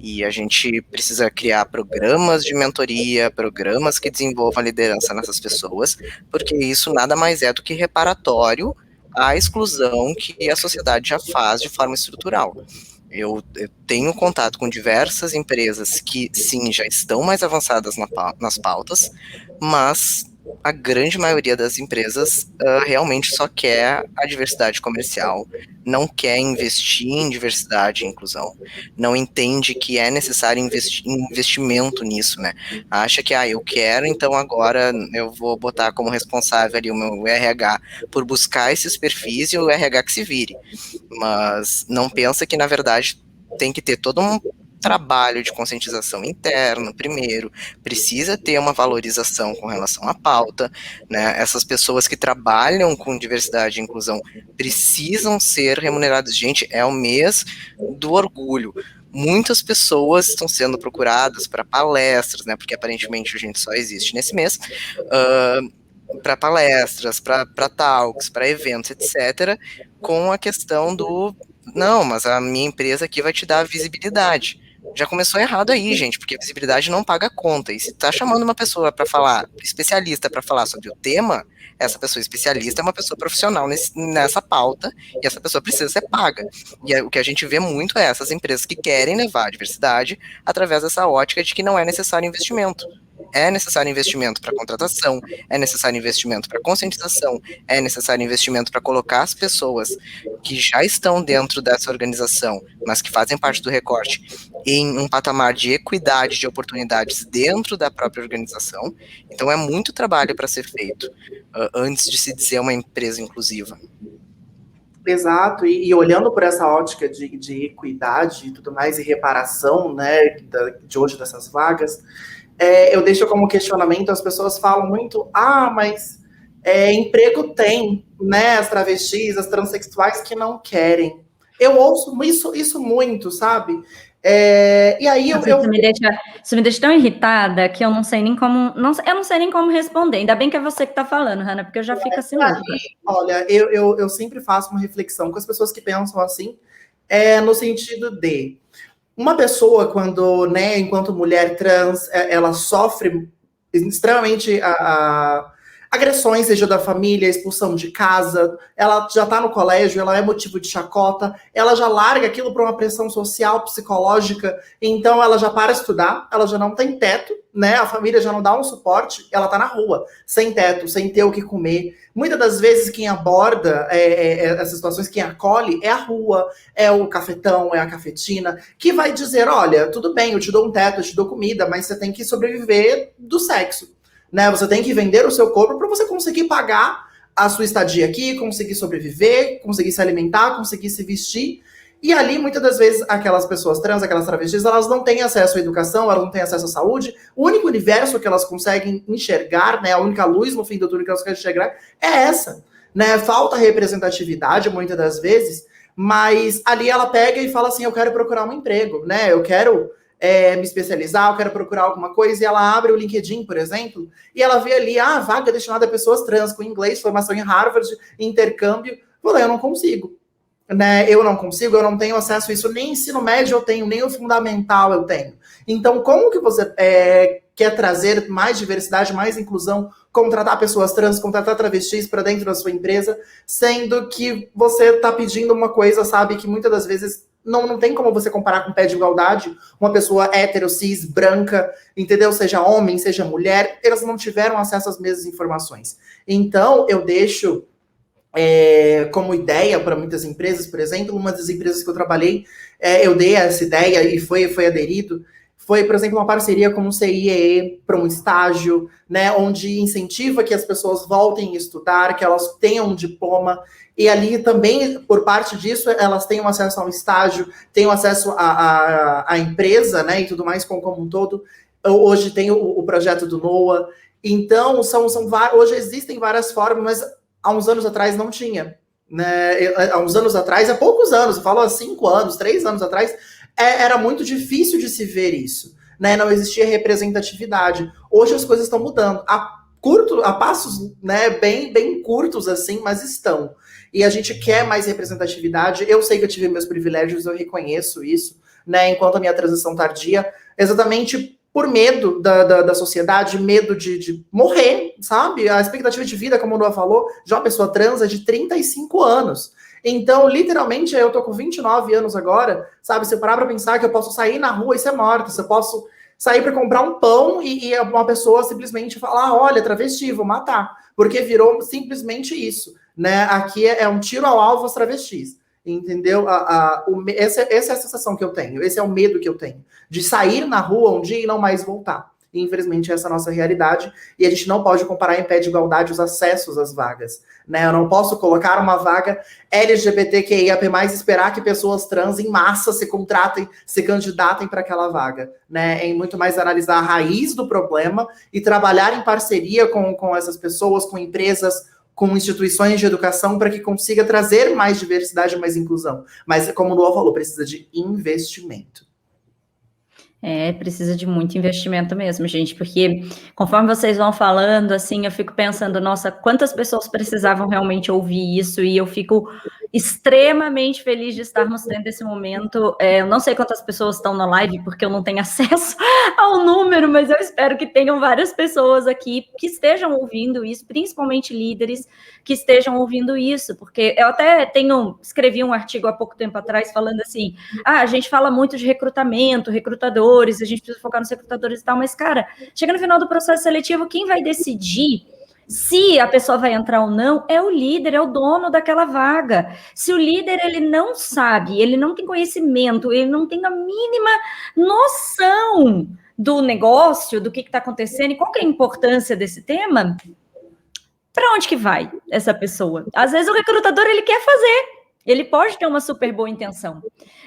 E a gente precisa criar programas de mentoria, programas que desenvolvam a liderança nessas pessoas, porque isso nada mais é do que reparatório à exclusão que a sociedade já faz de forma estrutural. Eu tenho contato com diversas empresas que, sim, já estão mais avançadas nas pautas, mas a grande maioria das empresas realmente só quer a diversidade comercial, não quer investir em diversidade e inclusão, não entende que é necessário investimento nisso, né? Acha que, eu quero, então agora eu vou botar como responsável ali o meu RH por buscar esses perfis e o RH que se vire. Mas não pensa que, na verdade, tem que ter todo um trabalho de conscientização interno, primeiro, precisa ter uma valorização com relação à pauta, né? Essas pessoas que trabalham com diversidade e inclusão precisam ser remuneradas. Gente, é o mês do orgulho. Muitas pessoas estão sendo procuradas para palestras, né? Porque aparentemente a gente só existe nesse mês, para palestras, para talks, para eventos, etc., com a questão do não, mas a minha empresa aqui vai te dar visibilidade. Já começou errado aí, gente, porque visibilidade não paga conta. E se tá chamando uma pessoa para falar, especialista para falar sobre o tema, essa pessoa especialista é uma pessoa profissional nessa pauta, e essa pessoa precisa ser paga. E o que a gente vê muito é essas empresas que querem levar a diversidade através dessa ótica de que não é necessário investimento. É necessário investimento para contratação, é necessário investimento para conscientização, é necessário investimento para colocar as pessoas que já estão dentro dessa organização, mas que fazem parte do recorte, em um patamar de equidade de oportunidades dentro da própria organização. Então é muito trabalho para ser feito antes de se dizer uma empresa inclusiva. Exato, e olhando por essa ótica de equidade e tudo mais, e reparação, né, de hoje dessas vagas, eu deixo como questionamento, as pessoas falam muito, mas emprego tem, né, as travestis, as transexuais que não querem. Eu ouço isso muito, sabe? E aí Isso me deixa tão irritada que eu não sei nem como, eu não sei nem como responder. Ainda bem que é você que está falando, Hannah, porque eu já fico assim louca. Olha, eu sempre faço uma reflexão com as pessoas que pensam assim, no sentido de uma pessoa, quando, né, enquanto mulher trans, ela sofre extremamente a agressões, seja da família, expulsão de casa, ela já tá no colégio, ela é motivo de chacota, ela já larga aquilo para uma pressão social, psicológica, então ela já para de estudar, ela já não tem teto, né? A família já não dá um suporte, ela tá na rua, sem teto, sem ter o que comer. Muitas das vezes quem aborda essas situações, quem acolhe, é a rua, é o cafetão, é a cafetina, que vai dizer, olha, tudo bem, eu te dou um teto, eu te dou comida, mas você tem que sobreviver do sexo. Né, você tem que vender o seu corpo para você conseguir pagar a sua estadia aqui, conseguir sobreviver, conseguir se alimentar, conseguir se vestir. E ali, muitas das vezes, aquelas pessoas trans, aquelas travestis, elas não têm acesso à educação, elas não têm acesso à saúde. O único universo que elas conseguem enxergar, né, a única luz no fim do túnel que elas conseguem enxergar é essa. Né? Falta representatividade, muitas das vezes, mas ali ela pega e fala assim, eu quero procurar um emprego, né? Eu quero me especializar, eu quero procurar alguma coisa, e ela abre o LinkedIn, por exemplo, e ela vê ali, vaga destinada a pessoas trans, com inglês, formação em Harvard, intercâmbio. Falei, eu não consigo. Né? Eu não consigo, eu não tenho acesso a isso, nem ensino médio eu tenho, nem o fundamental eu tenho. Então, como que você quer trazer mais diversidade, mais inclusão, contratar pessoas trans, contratar travestis para dentro da sua empresa, sendo que você está pedindo uma coisa, sabe, que muitas das vezes não tem como você comparar com pé de igualdade, uma pessoa hétero, cis, branca, entendeu? Seja homem, seja mulher, elas não tiveram acesso às mesmas informações. Então, eu deixo como ideia para muitas empresas, por exemplo, uma das empresas que eu trabalhei, eu dei essa ideia e foi aderido, foi, por exemplo, uma parceria com o CIEE para um estágio, né, onde incentiva que as pessoas voltem a estudar, que elas tenham um diploma, e ali também, por parte disso, elas tenham acesso a um estágio, tenham acesso à empresa, né, e tudo mais como um todo. Hoje tem o projeto do NOA. Então, hoje existem várias formas, mas há uns anos atrás não tinha. Né? Há uns anos atrás, há poucos anos, eu falo há 5 anos, 3 anos atrás, era muito difícil de se ver isso. Né? Não existia representatividade. Hoje as coisas estão mudando. A passos, né, bem curtos, assim, mas estão. E a gente quer mais representatividade. Eu sei que eu tive meus privilégios, eu reconheço isso, né, enquanto a minha transição tardia, exatamente por medo da sociedade, medo de morrer, sabe? A expectativa de vida, como o Noah falou, de uma pessoa trans é de 35 anos. Então, literalmente, eu tô com 29 anos agora, sabe? Se eu parar pra pensar que eu posso sair na rua e ser morta, se eu posso sair para comprar um pão e uma pessoa simplesmente falar, olha, travesti, vou matar. Porque virou simplesmente isso, né? Aqui é um tiro ao alvo aos travestis, entendeu? Essa é a sensação que eu tenho, esse é o medo que eu tenho, de sair na rua um dia e não mais voltar. E, infelizmente, essa é a nossa realidade, e a gente não pode comparar em pé de igualdade os acessos às vagas. Né? Eu não posso colocar uma vaga LGBTQIAP+, e esperar que pessoas trans em massa se contratem, se candidatem para aquela vaga. Né? É muito mais analisar a raiz do problema e trabalhar em parceria com essas pessoas, com empresas, com instituições de educação, para que consiga trazer mais diversidade, mais inclusão. Mas, como o Noah falou, precisa de investimento. Precisa de muito investimento mesmo, gente, porque conforme vocês vão falando, assim, eu fico pensando, nossa, quantas pessoas precisavam realmente ouvir isso, e eu fico extremamente feliz de estarmos tendo esse momento. Eu não sei quantas pessoas estão na live, porque eu não tenho acesso ao número, mas eu espero que tenham várias pessoas aqui que estejam ouvindo isso, principalmente líderes que estejam ouvindo isso, porque eu até escrevi um artigo há pouco tempo atrás falando assim, a gente fala muito de recrutamento, recrutadores, a gente precisa focar nos recrutadores e tal, mas, cara, chega no final do processo seletivo, quem vai decidir se a pessoa vai entrar ou não é o líder, é o dono daquela vaga. Se o líder, ele não sabe, ele não tem conhecimento, ele não tem a mínima noção do negócio, do que está acontecendo e qual que é a importância desse tema, para onde que vai essa pessoa? Às vezes o recrutador, ele quer fazer, ele pode ter uma super boa intenção,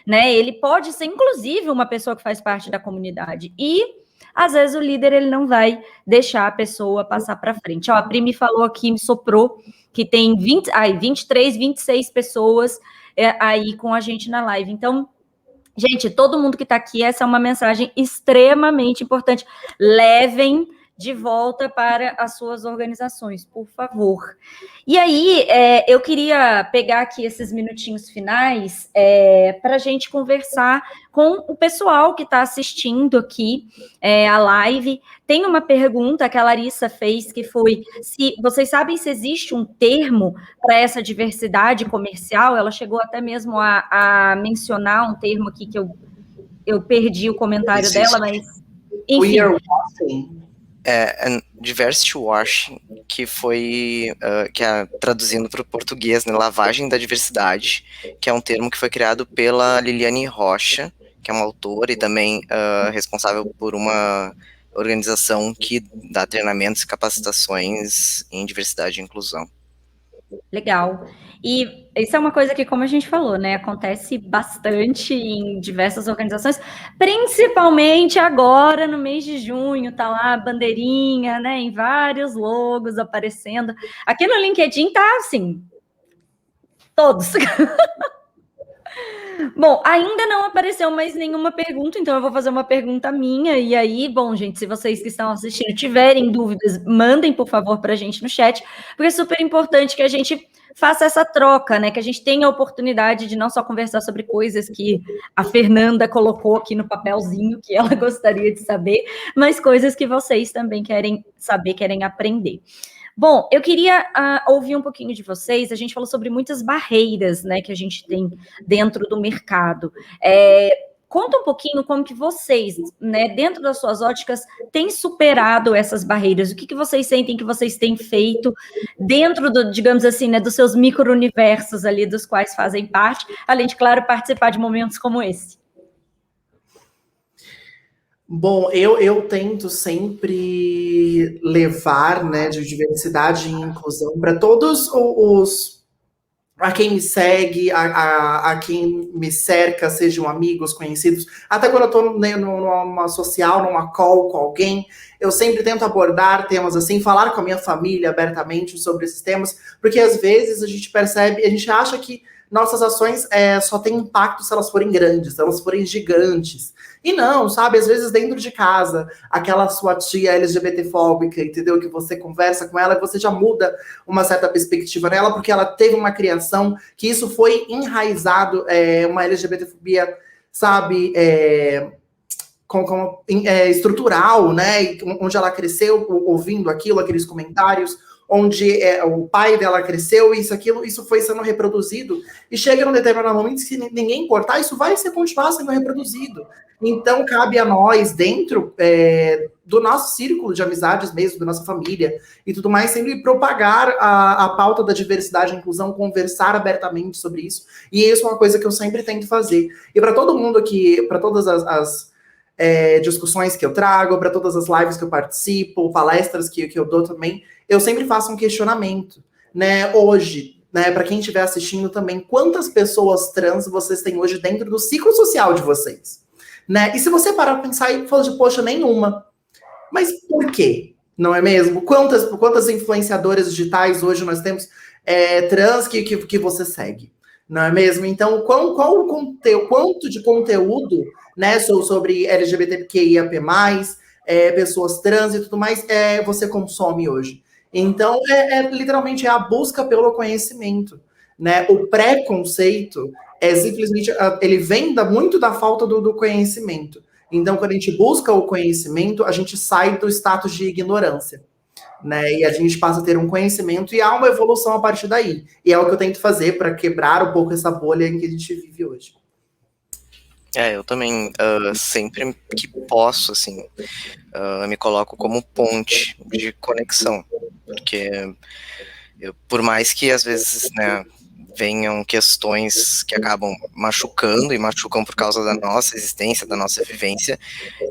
né? Ele pode ser, inclusive, uma pessoa que faz parte da comunidade. E, às vezes, o líder, ele não vai deixar a pessoa passar para frente. Ó, a Pri me falou aqui, me soprou, que tem 23, 26 pessoas aí com a gente na live. Então, gente, todo mundo que está aqui, essa é uma mensagem extremamente importante. Levem de volta para as suas organizações, por favor. E aí, eu queria pegar aqui esses minutinhos finais para a gente conversar com o pessoal que está assistindo aqui a live. Tem uma pergunta que a Larissa fez, que foi se vocês sabem se existe um termo para essa diversidade comercial. Ela chegou até mesmo a mencionar um termo aqui que eu perdi o comentário dela, mas enfim. Diversity washing, que foi, traduzindo para o português, né, lavagem da diversidade, que é um termo que foi criado pela Liliane Rocha, que é uma autora e também responsável por uma organização que dá treinamentos e capacitações em diversidade e inclusão. Legal. E isso é uma coisa que, como a gente falou, né, acontece bastante em diversas organizações, principalmente agora no mês de junho, tá lá a bandeirinha, né, em vários logos aparecendo. Aqui no LinkedIn tá assim, todos. Bom, ainda não apareceu mais nenhuma pergunta, então eu vou fazer uma pergunta minha, e aí, bom, gente, se vocês que estão assistindo tiverem dúvidas, mandem, por favor, para a gente no chat, porque é super importante que a gente faça essa troca, né, que a gente tenha a oportunidade de não só conversar sobre coisas que a Fernanda colocou aqui no papelzinho, que ela gostaria de saber, mas coisas que vocês também querem saber, querem aprender. Bom, eu queria ouvir um pouquinho de vocês. A gente falou sobre muitas barreiras, né, que a gente tem dentro do mercado. Conta um pouquinho como que vocês, né, dentro das suas óticas, têm superado essas barreiras. O que vocês sentem que vocês têm feito dentro do, digamos assim, né, dos seus micro-universos ali, dos quais fazem parte, além de, claro, participar de momentos como esse. Bom, eu tento sempre levar, né, de diversidade e inclusão para todos a quem me segue, a quem me cerca, sejam amigos, conhecidos. Até quando eu estou numa social, numa call com alguém, eu sempre tento abordar temas assim, falar com a minha família abertamente sobre esses temas, porque às vezes a gente percebe, a gente acha que nossas ações só têm impacto se elas forem grandes, se elas forem gigantes. E não, sabe? Às vezes dentro de casa, aquela sua tia LGBT-fóbica, entendeu? Que você conversa com ela e você já muda uma certa perspectiva nela, porque ela teve uma criação que isso foi enraizado, uma LGBT-fobia, sabe? Estrutural, né? Onde ela cresceu ouvindo aquilo, aqueles comentários, onde o pai dela cresceu, isso foi sendo reproduzido, e chega num determinado momento, se ninguém importar, isso vai continuar sendo reproduzido. Então, cabe a nós, dentro do nosso círculo de amizades mesmo, da nossa família e tudo mais, sempre propagar a pauta da diversidade e inclusão, conversar abertamente sobre isso, e isso é uma coisa que eu sempre tento fazer. E para todo mundo aqui, para todas as discussões que eu trago, para todas as lives que eu participo, palestras que eu dou também, eu sempre faço um questionamento, né? Hoje, né, para quem estiver assistindo também, quantas pessoas trans vocês têm hoje dentro do ciclo social de vocês? Né? E se você parar para pensar e falar de, poxa, nenhuma. Mas por quê? Não é mesmo? Quantas influenciadoras digitais hoje nós temos trans que você segue? Não é mesmo? Então, quanto de conteúdo, né, sobre LGBTQIAP+, pessoas trans e tudo mais, você consome hoje? Então, literalmente a busca pelo conhecimento, né? O preconceito simplesmente, ele vem muito da falta do conhecimento. Então, quando a gente busca o conhecimento, a gente sai do status de ignorância, né? E a gente passa a ter um conhecimento e há uma evolução a partir daí. E é o que eu tento fazer para quebrar um pouco essa bolha em que a gente vive hoje. Eu também, sempre que posso, assim, me coloco como ponte de conexão, porque por mais que às vezes, né, venham questões que acabam machucando e machucam por causa da nossa existência, da nossa vivência,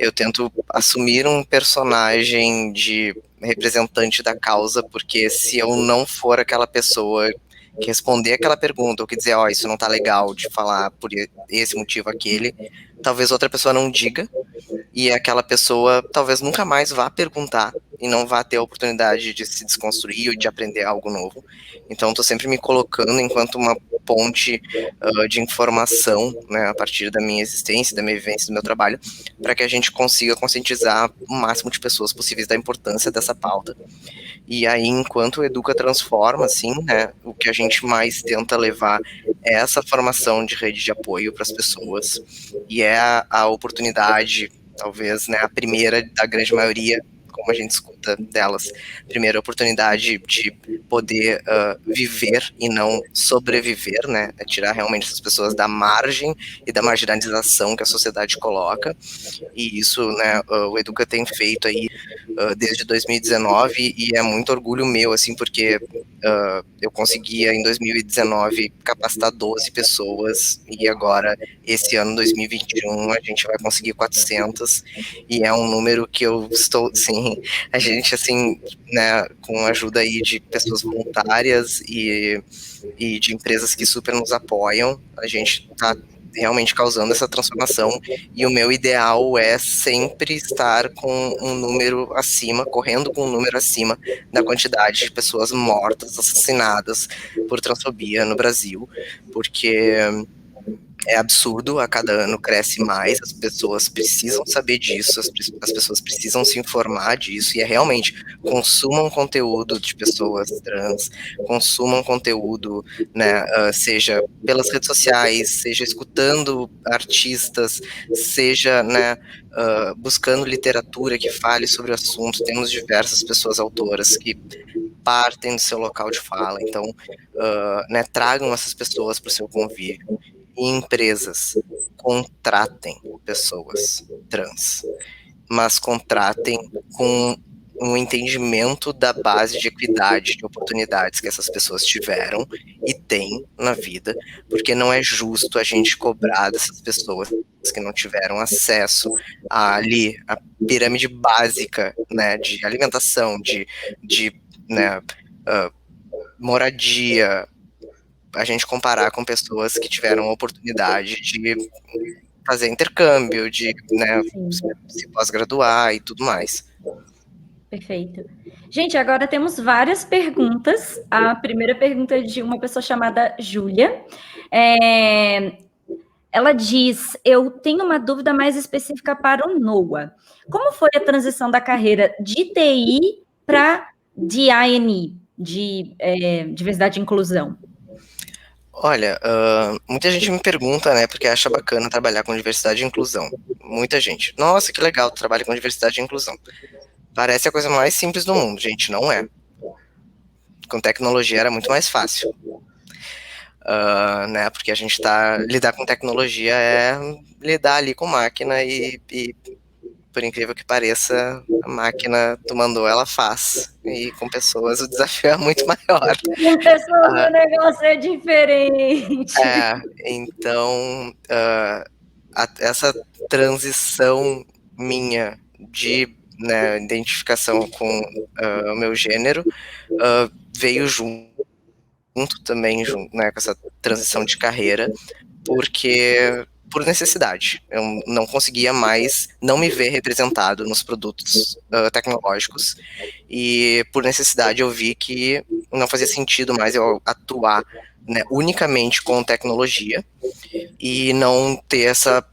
eu tento assumir um personagem de representante da causa, porque se eu não for aquela pessoa que responder aquela pergunta, ou que dizer, isso não tá legal de falar por esse motivo, aquele, talvez outra pessoa não diga, e aquela pessoa talvez nunca mais vá perguntar e não vá ter a oportunidade de se desconstruir ou de aprender algo novo. Então, estou sempre me colocando enquanto uma ponte de informação, né, a partir da minha existência, da minha vivência, do meu trabalho, para que a gente consiga conscientizar o máximo de pessoas possíveis da importância dessa pauta. E aí, enquanto o Educa transforma, assim, né, o que a gente mais tenta levar é essa formação de rede de apoio para as pessoas, e é a oportunidade, talvez, né, a primeira da grande maioria, como a gente escuta delas, primeira oportunidade de poder viver e não sobreviver, né, é tirar realmente essas pessoas da margem e da marginalização que a sociedade coloca, e isso, né, o Educa tem feito aí desde 2019, e é muito orgulho meu, assim, porque eu conseguia em 2019 capacitar 12 pessoas, e agora, esse ano, 2021, a gente vai conseguir 400, e é um número que eu estou, sim, a gente, assim, né, com a ajuda aí de pessoas voluntárias e de empresas que super nos apoiam, a gente está realmente causando essa transformação, e o meu ideal é sempre estar com um número acima, correndo com um número acima da quantidade de pessoas mortas, assassinadas por transfobia no Brasil, porque é absurdo, a cada ano cresce mais, as pessoas precisam saber disso, as pessoas precisam se informar disso, e é realmente, consumam conteúdo de pessoas trans, consumam conteúdo, né, seja pelas redes sociais, seja escutando artistas, seja, né, buscando literatura que fale sobre o assunto. Temos diversas pessoas autoras que partem do seu local de fala, então, né, tragam essas pessoas para o seu convívio. E empresas, contratem pessoas trans, mas contratem com um entendimento da base de equidade, de oportunidades que essas pessoas tiveram e têm na vida, porque não é justo a gente cobrar dessas pessoas que não tiveram acesso a pirâmide básica, né, de alimentação, né, moradia, a gente comparar com pessoas que tiveram a oportunidade de fazer intercâmbio, de, né, se pós-graduar e tudo mais. Perfeito. Gente, agora temos várias perguntas. A primeira pergunta é de uma pessoa chamada Júlia. Ela diz: eu tenho uma dúvida mais específica para o Noah. Como foi a transição da carreira de TI para DINE, de diversidade e inclusão? Olha, muita gente me pergunta, né, porque acha bacana trabalhar com diversidade e inclusão. Muita gente. Nossa, que legal, trabalho com diversidade e inclusão. Parece a coisa mais simples do mundo, gente, não é. Com tecnologia era muito mais fácil. Né, porque a gente lidar com tecnologia é lidar ali com máquina e por incrível que pareça, a máquina, tu mandou, ela faz. E com pessoas o desafio é muito maior. Com pessoas o negócio é diferente. Então, essa transição minha de, né, identificação com o meu gênero veio junto também, né, com essa transição de carreira, porque por necessidade. Eu não conseguia mais não me ver representado nos produtos tecnológicos, e por necessidade eu vi que não fazia sentido mais eu atuar, né, unicamente com tecnologia e não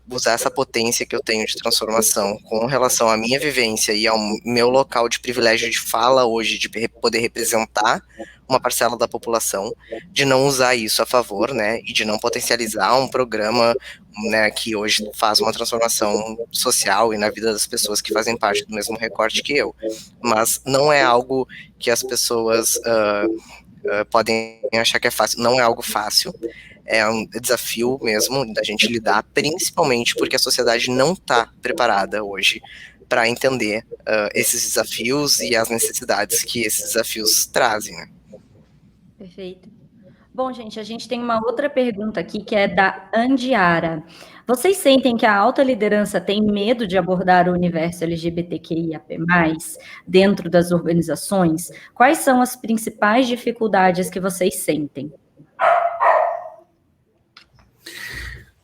usar essa potência que eu tenho de transformação com relação à minha vivência e ao meu local de privilégio de fala hoje, de poder representar uma parcela da população, de não usar isso a favor, né, e de não potencializar um programa, né, que hoje faz uma transformação social e na vida das pessoas que fazem parte do mesmo recorte que eu. Mas não é algo que as pessoas podem achar que é fácil. Não é algo fácil. É um desafio mesmo da gente lidar, principalmente porque a sociedade não está preparada hoje para entender esses desafios e as necessidades que esses desafios trazem, né? Perfeito. Bom, gente, a gente tem uma outra pergunta aqui que é da Andiara. Vocês sentem que a alta liderança tem medo de abordar o universo LGBTQIAP+, dentro das organizações? Quais são as principais dificuldades que vocês sentem?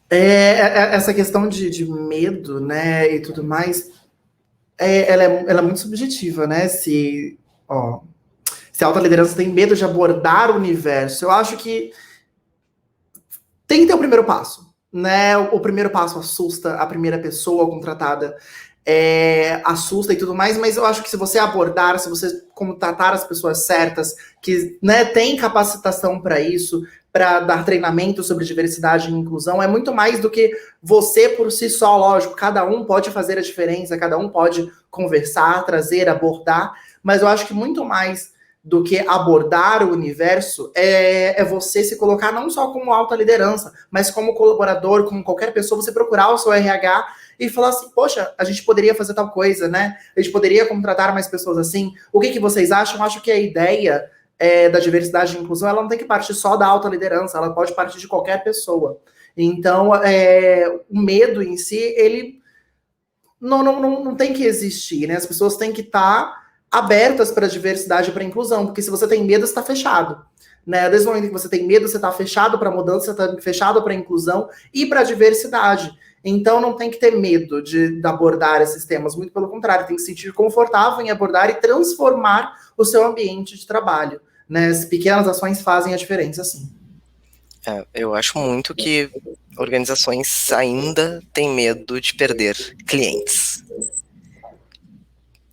Essa questão de medo, né, e tudo mais, ela é muito subjetiva, né? Se a alta liderança tem medo de abordar o universo, eu acho que tem que ter o primeiro passo, né? O primeiro passo assusta, a primeira pessoa contratada assusta e tudo mais, mas eu acho que se você abordar, se você contratar as pessoas certas, que, né, tem capacitação para isso, para dar treinamento sobre diversidade e inclusão, é muito mais do que você por si só, lógico, cada um pode fazer a diferença, cada um pode conversar, trazer, abordar, mas eu acho que muito mais do que abordar o universo é você se colocar não só como alta liderança, mas como colaborador, como qualquer pessoa, você procurar o seu RH e falar assim, poxa, a gente poderia fazer tal coisa, né? A gente poderia contratar mais pessoas assim. O que vocês acham? Eu acho que a ideia da diversidade e inclusão, ela não tem que partir só da alta liderança, ela pode partir de qualquer pessoa. Então, o medo em si, ele não tem que existir, né? As pessoas têm que estar abertas para a diversidade e para a inclusão, porque se você tem medo, você está fechado. Né? Desde o momento que você tem medo, você está fechado para a mudança, você está fechado para a inclusão e para a diversidade. Então não tem que ter medo de abordar esses temas, muito pelo contrário, tem que se sentir confortável em abordar e transformar o seu ambiente de trabalho. Né? As pequenas ações fazem a diferença, sim. Eu acho muito que organizações ainda têm medo de perder clientes.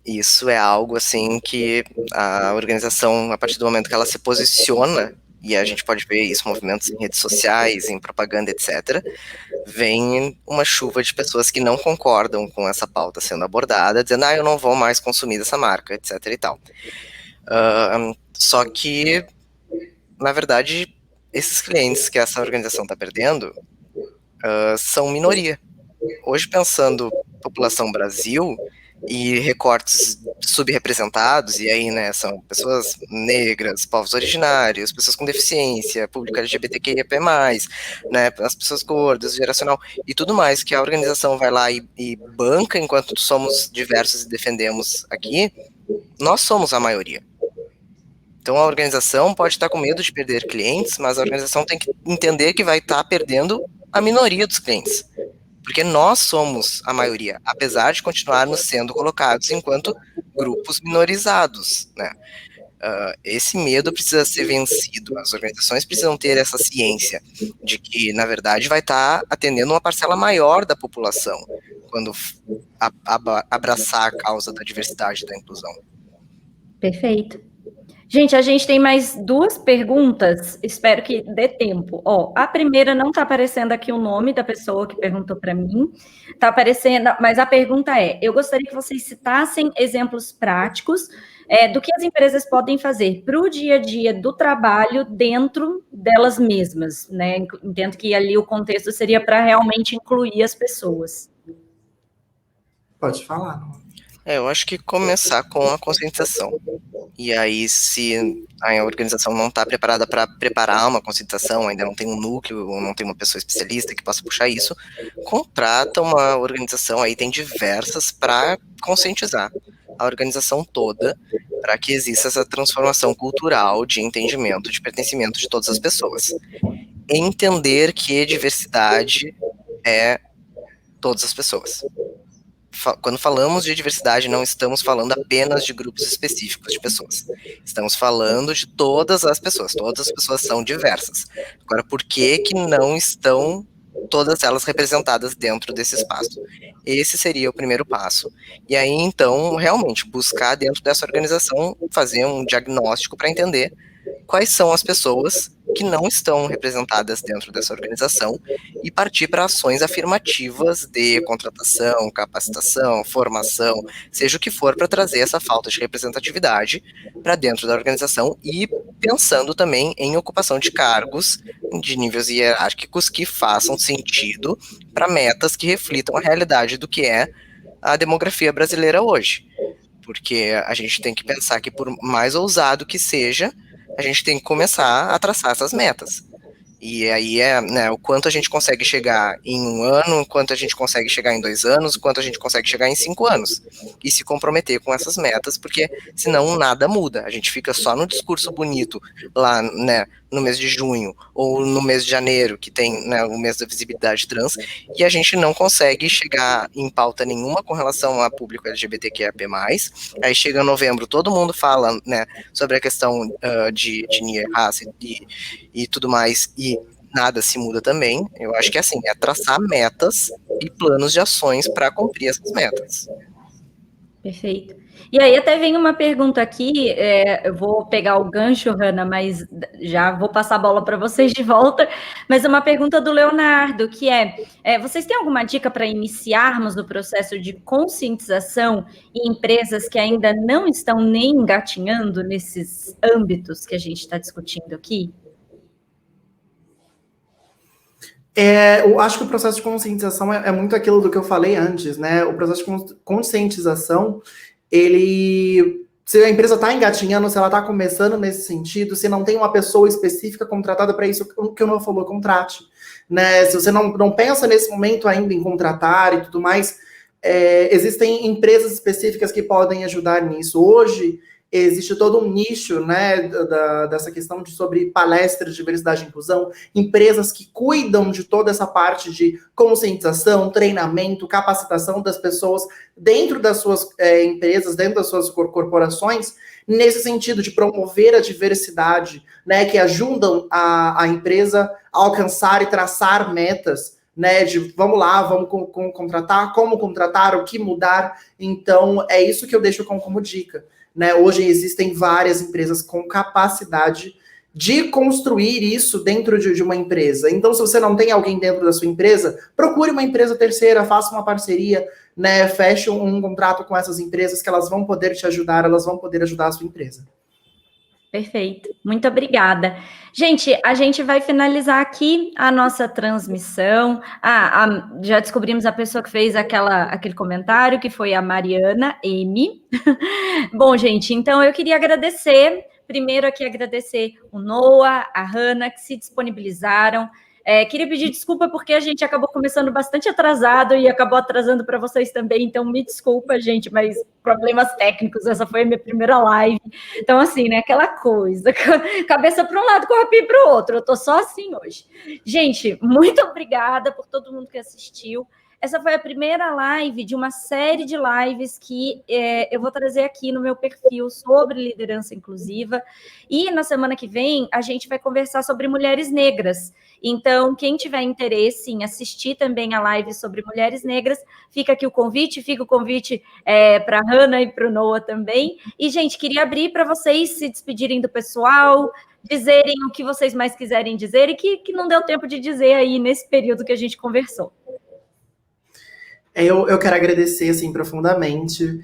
Isso é algo assim que a organização, a partir do momento que ela se posiciona, e a gente pode ver isso, movimentos em redes sociais, em propaganda, etc., vem uma chuva de pessoas que não concordam com essa pauta sendo abordada, dizendo, eu não vou mais consumir dessa marca, etc. e tal. Só que, na verdade, esses clientes que essa organização está perdendo são minoria. Hoje, pensando população Brasil e recortes subrepresentados, e aí, né, são pessoas negras, povos originários, pessoas com deficiência, público LGBTQIA+, né, as pessoas gordas, geracional, e tudo mais que a organização vai lá e banca enquanto somos diversos e defendemos aqui, nós somos a maioria. Então a organização pode estar com medo de perder clientes, mas a organização tem que entender que vai estar perdendo a minoria dos clientes. Porque nós somos a maioria, apesar de continuarmos sendo colocados enquanto grupos minorizados, né? Esse medo precisa ser vencido, as organizações precisam ter essa ciência de que, na verdade, vai estar atendendo uma parcela maior da população quando abraçar a causa da diversidade e da inclusão. Perfeito. Gente, a gente tem mais 2 perguntas, espero que dê tempo. A primeira não está aparecendo aqui o nome da pessoa que perguntou para mim, está aparecendo, mas a pergunta é, eu gostaria que vocês citassem exemplos práticos do que as empresas podem fazer para o dia a dia do trabalho dentro delas mesmas, né? Entendo que ali o contexto seria para realmente incluir as pessoas. Pode falar, não. Eu acho que começar com a conscientização. E aí, se a organização não está preparada para preparar uma conscientização, ainda não tem um núcleo, ou não tem uma pessoa especialista que possa puxar isso, contrata uma organização, aí tem diversas, para conscientizar a organização toda, para que exista essa transformação cultural de entendimento, de pertencimento de todas as pessoas. Entender que diversidade é todas as pessoas. Quando falamos de diversidade, não estamos falando apenas de grupos específicos de pessoas. Estamos falando de todas as pessoas são diversas. Agora, por que não estão todas elas representadas dentro desse espaço? Esse seria o primeiro passo. E aí, então, realmente, buscar dentro dessa organização, fazer um diagnóstico para entender quais são as pessoas que não estão representadas dentro dessa organização e partir para ações afirmativas de contratação, capacitação, formação, seja o que for, para trazer essa falta de representatividade para dentro da organização e pensando também em ocupação de cargos de níveis hierárquicos que façam sentido para metas que reflitam a realidade do que é a demografia brasileira hoje. Porque a gente tem que pensar que, por mais ousado que seja, a gente tem que começar a traçar essas metas. E aí o quanto a gente consegue chegar em 1 ano, o quanto a gente consegue chegar em 2 anos, o quanto a gente consegue chegar em 5 anos. E se comprometer com essas metas, porque senão nada muda. A gente fica só no discurso bonito lá, né, no mês de junho, ou no mês de janeiro, que tem, né, o mês da visibilidade trans, e a gente não consegue chegar em pauta nenhuma com relação a público LGBTQIA+. Aí chega novembro, todo mundo fala, né, sobre a questão de etnia, raça e tudo mais, e nada se muda também. Eu acho que assim, é traçar metas e planos de ações para cumprir essas metas. Perfeito. E aí até vem uma pergunta aqui, eu vou pegar o gancho, Hanna, mas já vou passar a bola para vocês de volta, mas uma pergunta do Leonardo, que vocês têm alguma dica para iniciarmos no processo de conscientização em empresas que ainda não estão nem engatinhando nesses âmbitos que a gente está discutindo aqui? Eu acho que o processo de conscientização é muito aquilo do que eu falei antes, né? O processo de conscientização, se a empresa está engatinhando, se ela está começando nesse sentido, se não tem uma pessoa específica contratada para isso, o que o Noah falou, contrate. Né? Se você não pensa nesse momento ainda em contratar e tudo mais, existem empresas específicas que podem ajudar nisso. Hoje, existe todo um nicho, né, dessa questão sobre palestras de diversidade e inclusão, empresas que cuidam de toda essa parte de conscientização, treinamento, capacitação das pessoas dentro das suas empresas, dentro das suas corporações, nesse sentido de promover a diversidade, né, que ajudam a empresa a alcançar e traçar metas, né, de vamos lá, vamos contratar, como contratar, o que mudar. Então, é isso que eu deixo como dica. Né, hoje existem várias empresas com capacidade de construir isso dentro de uma empresa. Então, se você não tem alguém dentro da sua empresa, procure uma empresa terceira, faça uma parceria, né, feche um contrato com essas empresas que elas vão poder te ajudar, elas vão poder ajudar a sua empresa. Perfeito, muito obrigada. Gente, a gente vai finalizar aqui a nossa transmissão. Já descobrimos a pessoa que fez aquele comentário, que foi a Mariana M. Bom, gente, então eu queria primeiro aqui agradecer o Noah, a Hanna, que se disponibilizaram. Queria pedir desculpa porque a gente acabou começando bastante atrasado e acabou atrasando para vocês também, então me desculpa, gente, mas problemas técnicos, essa foi a minha primeira live. Então, assim, né, aquela coisa, cabeça para um lado, corpinho para o outro, eu tô só assim hoje. Gente, muito obrigada por todo mundo que assistiu. Essa foi a primeira live de uma série de lives que eu vou trazer aqui no meu perfil sobre liderança inclusiva. E na semana que vem, a gente vai conversar sobre mulheres negras. Então, quem tiver interesse em assistir também a live sobre mulheres negras, fica aqui o convite para a Hanna e para o Noah também. E, gente, queria abrir para vocês se despedirem do pessoal, dizerem o que vocês mais quiserem dizer e que não deu tempo de dizer aí nesse período que a gente conversou. Eu quero agradecer, assim, profundamente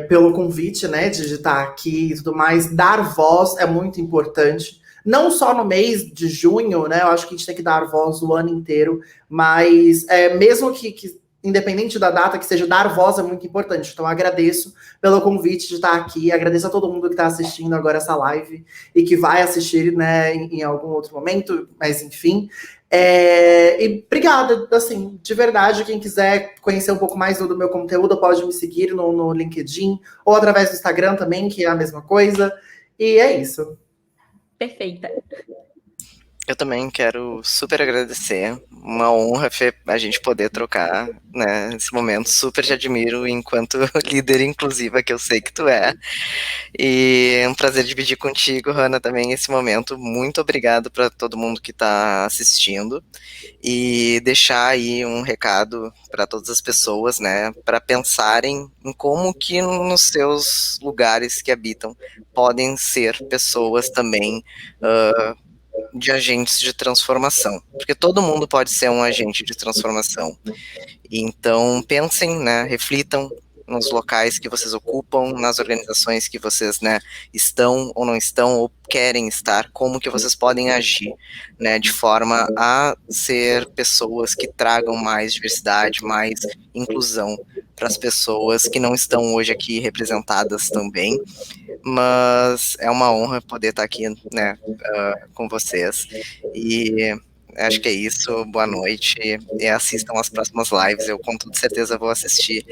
pelo convite, né, de estar aqui e tudo mais. Dar voz é muito importante, não só no mês de junho, né, eu acho que a gente tem que dar voz o ano inteiro, mas mesmo que independente da data, que seja dar voz é muito importante. Então, eu agradeço pelo convite de estar aqui, agradeço a todo mundo que está assistindo agora essa live e que vai assistir, né, em algum outro momento, mas enfim... e obrigada, assim, de verdade, quem quiser conhecer um pouco mais do meu conteúdo, pode me seguir no LinkedIn, ou através do Instagram também, que é a mesma coisa, e é isso. Perfeita. Eu também quero super agradecer, uma honra a gente poder trocar, né, nesse momento, super te admiro enquanto líder inclusiva que eu sei que tu é, e é um prazer dividir contigo, Hanna, também esse momento. Muito obrigado para todo mundo que está assistindo, e deixar aí um recado para todas as pessoas, né, para pensarem em como que nos seus lugares que habitam podem ser pessoas também de agentes de transformação, porque todo mundo pode ser um agente de transformação. Então, pensem, né, reflitam nos locais que vocês ocupam, nas organizações que vocês, né, estão ou não estão, ou querem estar, como que vocês podem agir, né, de forma a ser pessoas que tragam mais diversidade, mais inclusão para as pessoas que não estão hoje aqui representadas também. Mas é uma honra poder estar aqui, né, com vocês, e acho que é isso. Boa noite e assistam as próximas lives. Eu com toda certeza vou assistir,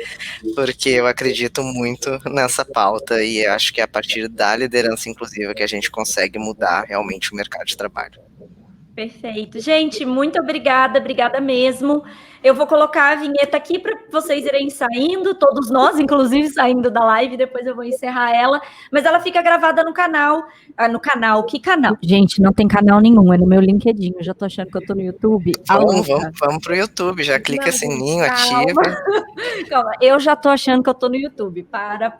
porque eu acredito muito nessa pauta e acho que é a partir da liderança inclusiva que a gente consegue mudar realmente o mercado de trabalho. Perfeito. Gente, muito obrigada mesmo. Eu vou colocar a vinheta aqui para vocês irem saindo, todos nós, inclusive, saindo da live, depois eu vou encerrar ela, mas ela fica gravada no canal. No canal, que canal? Gente, não tem canal nenhum, é no meu LinkedIn, eu já tô achando que eu tô no YouTube. Vamos pro YouTube, já clica sininho, calma. ativa. Calma, eu já tô achando que eu tô no YouTube. Para.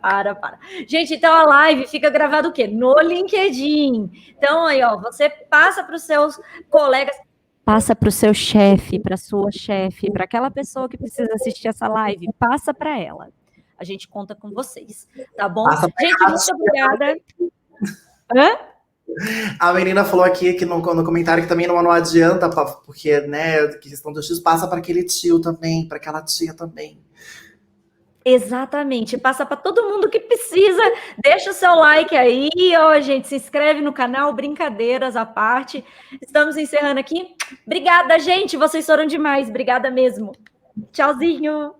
Gente, então a live fica gravada o quê? No LinkedIn. Então, aí, ó, você passa para os seus colegas, passa para o seu chefe, para a sua chefe, para aquela pessoa que precisa assistir essa live, passa para ela. A gente conta com vocês, tá bom? Gente, muito obrigada. Hã? A menina falou aqui que no comentário que também não adianta, porque, né, questão do X passa para aquele tio também, para aquela tia também. Exatamente, passa para todo mundo que precisa. Deixa o seu like aí, ó, gente, se inscreve no canal, brincadeiras à parte. Estamos encerrando aqui. Obrigada, gente, vocês foram demais. Obrigada mesmo. Tchauzinho.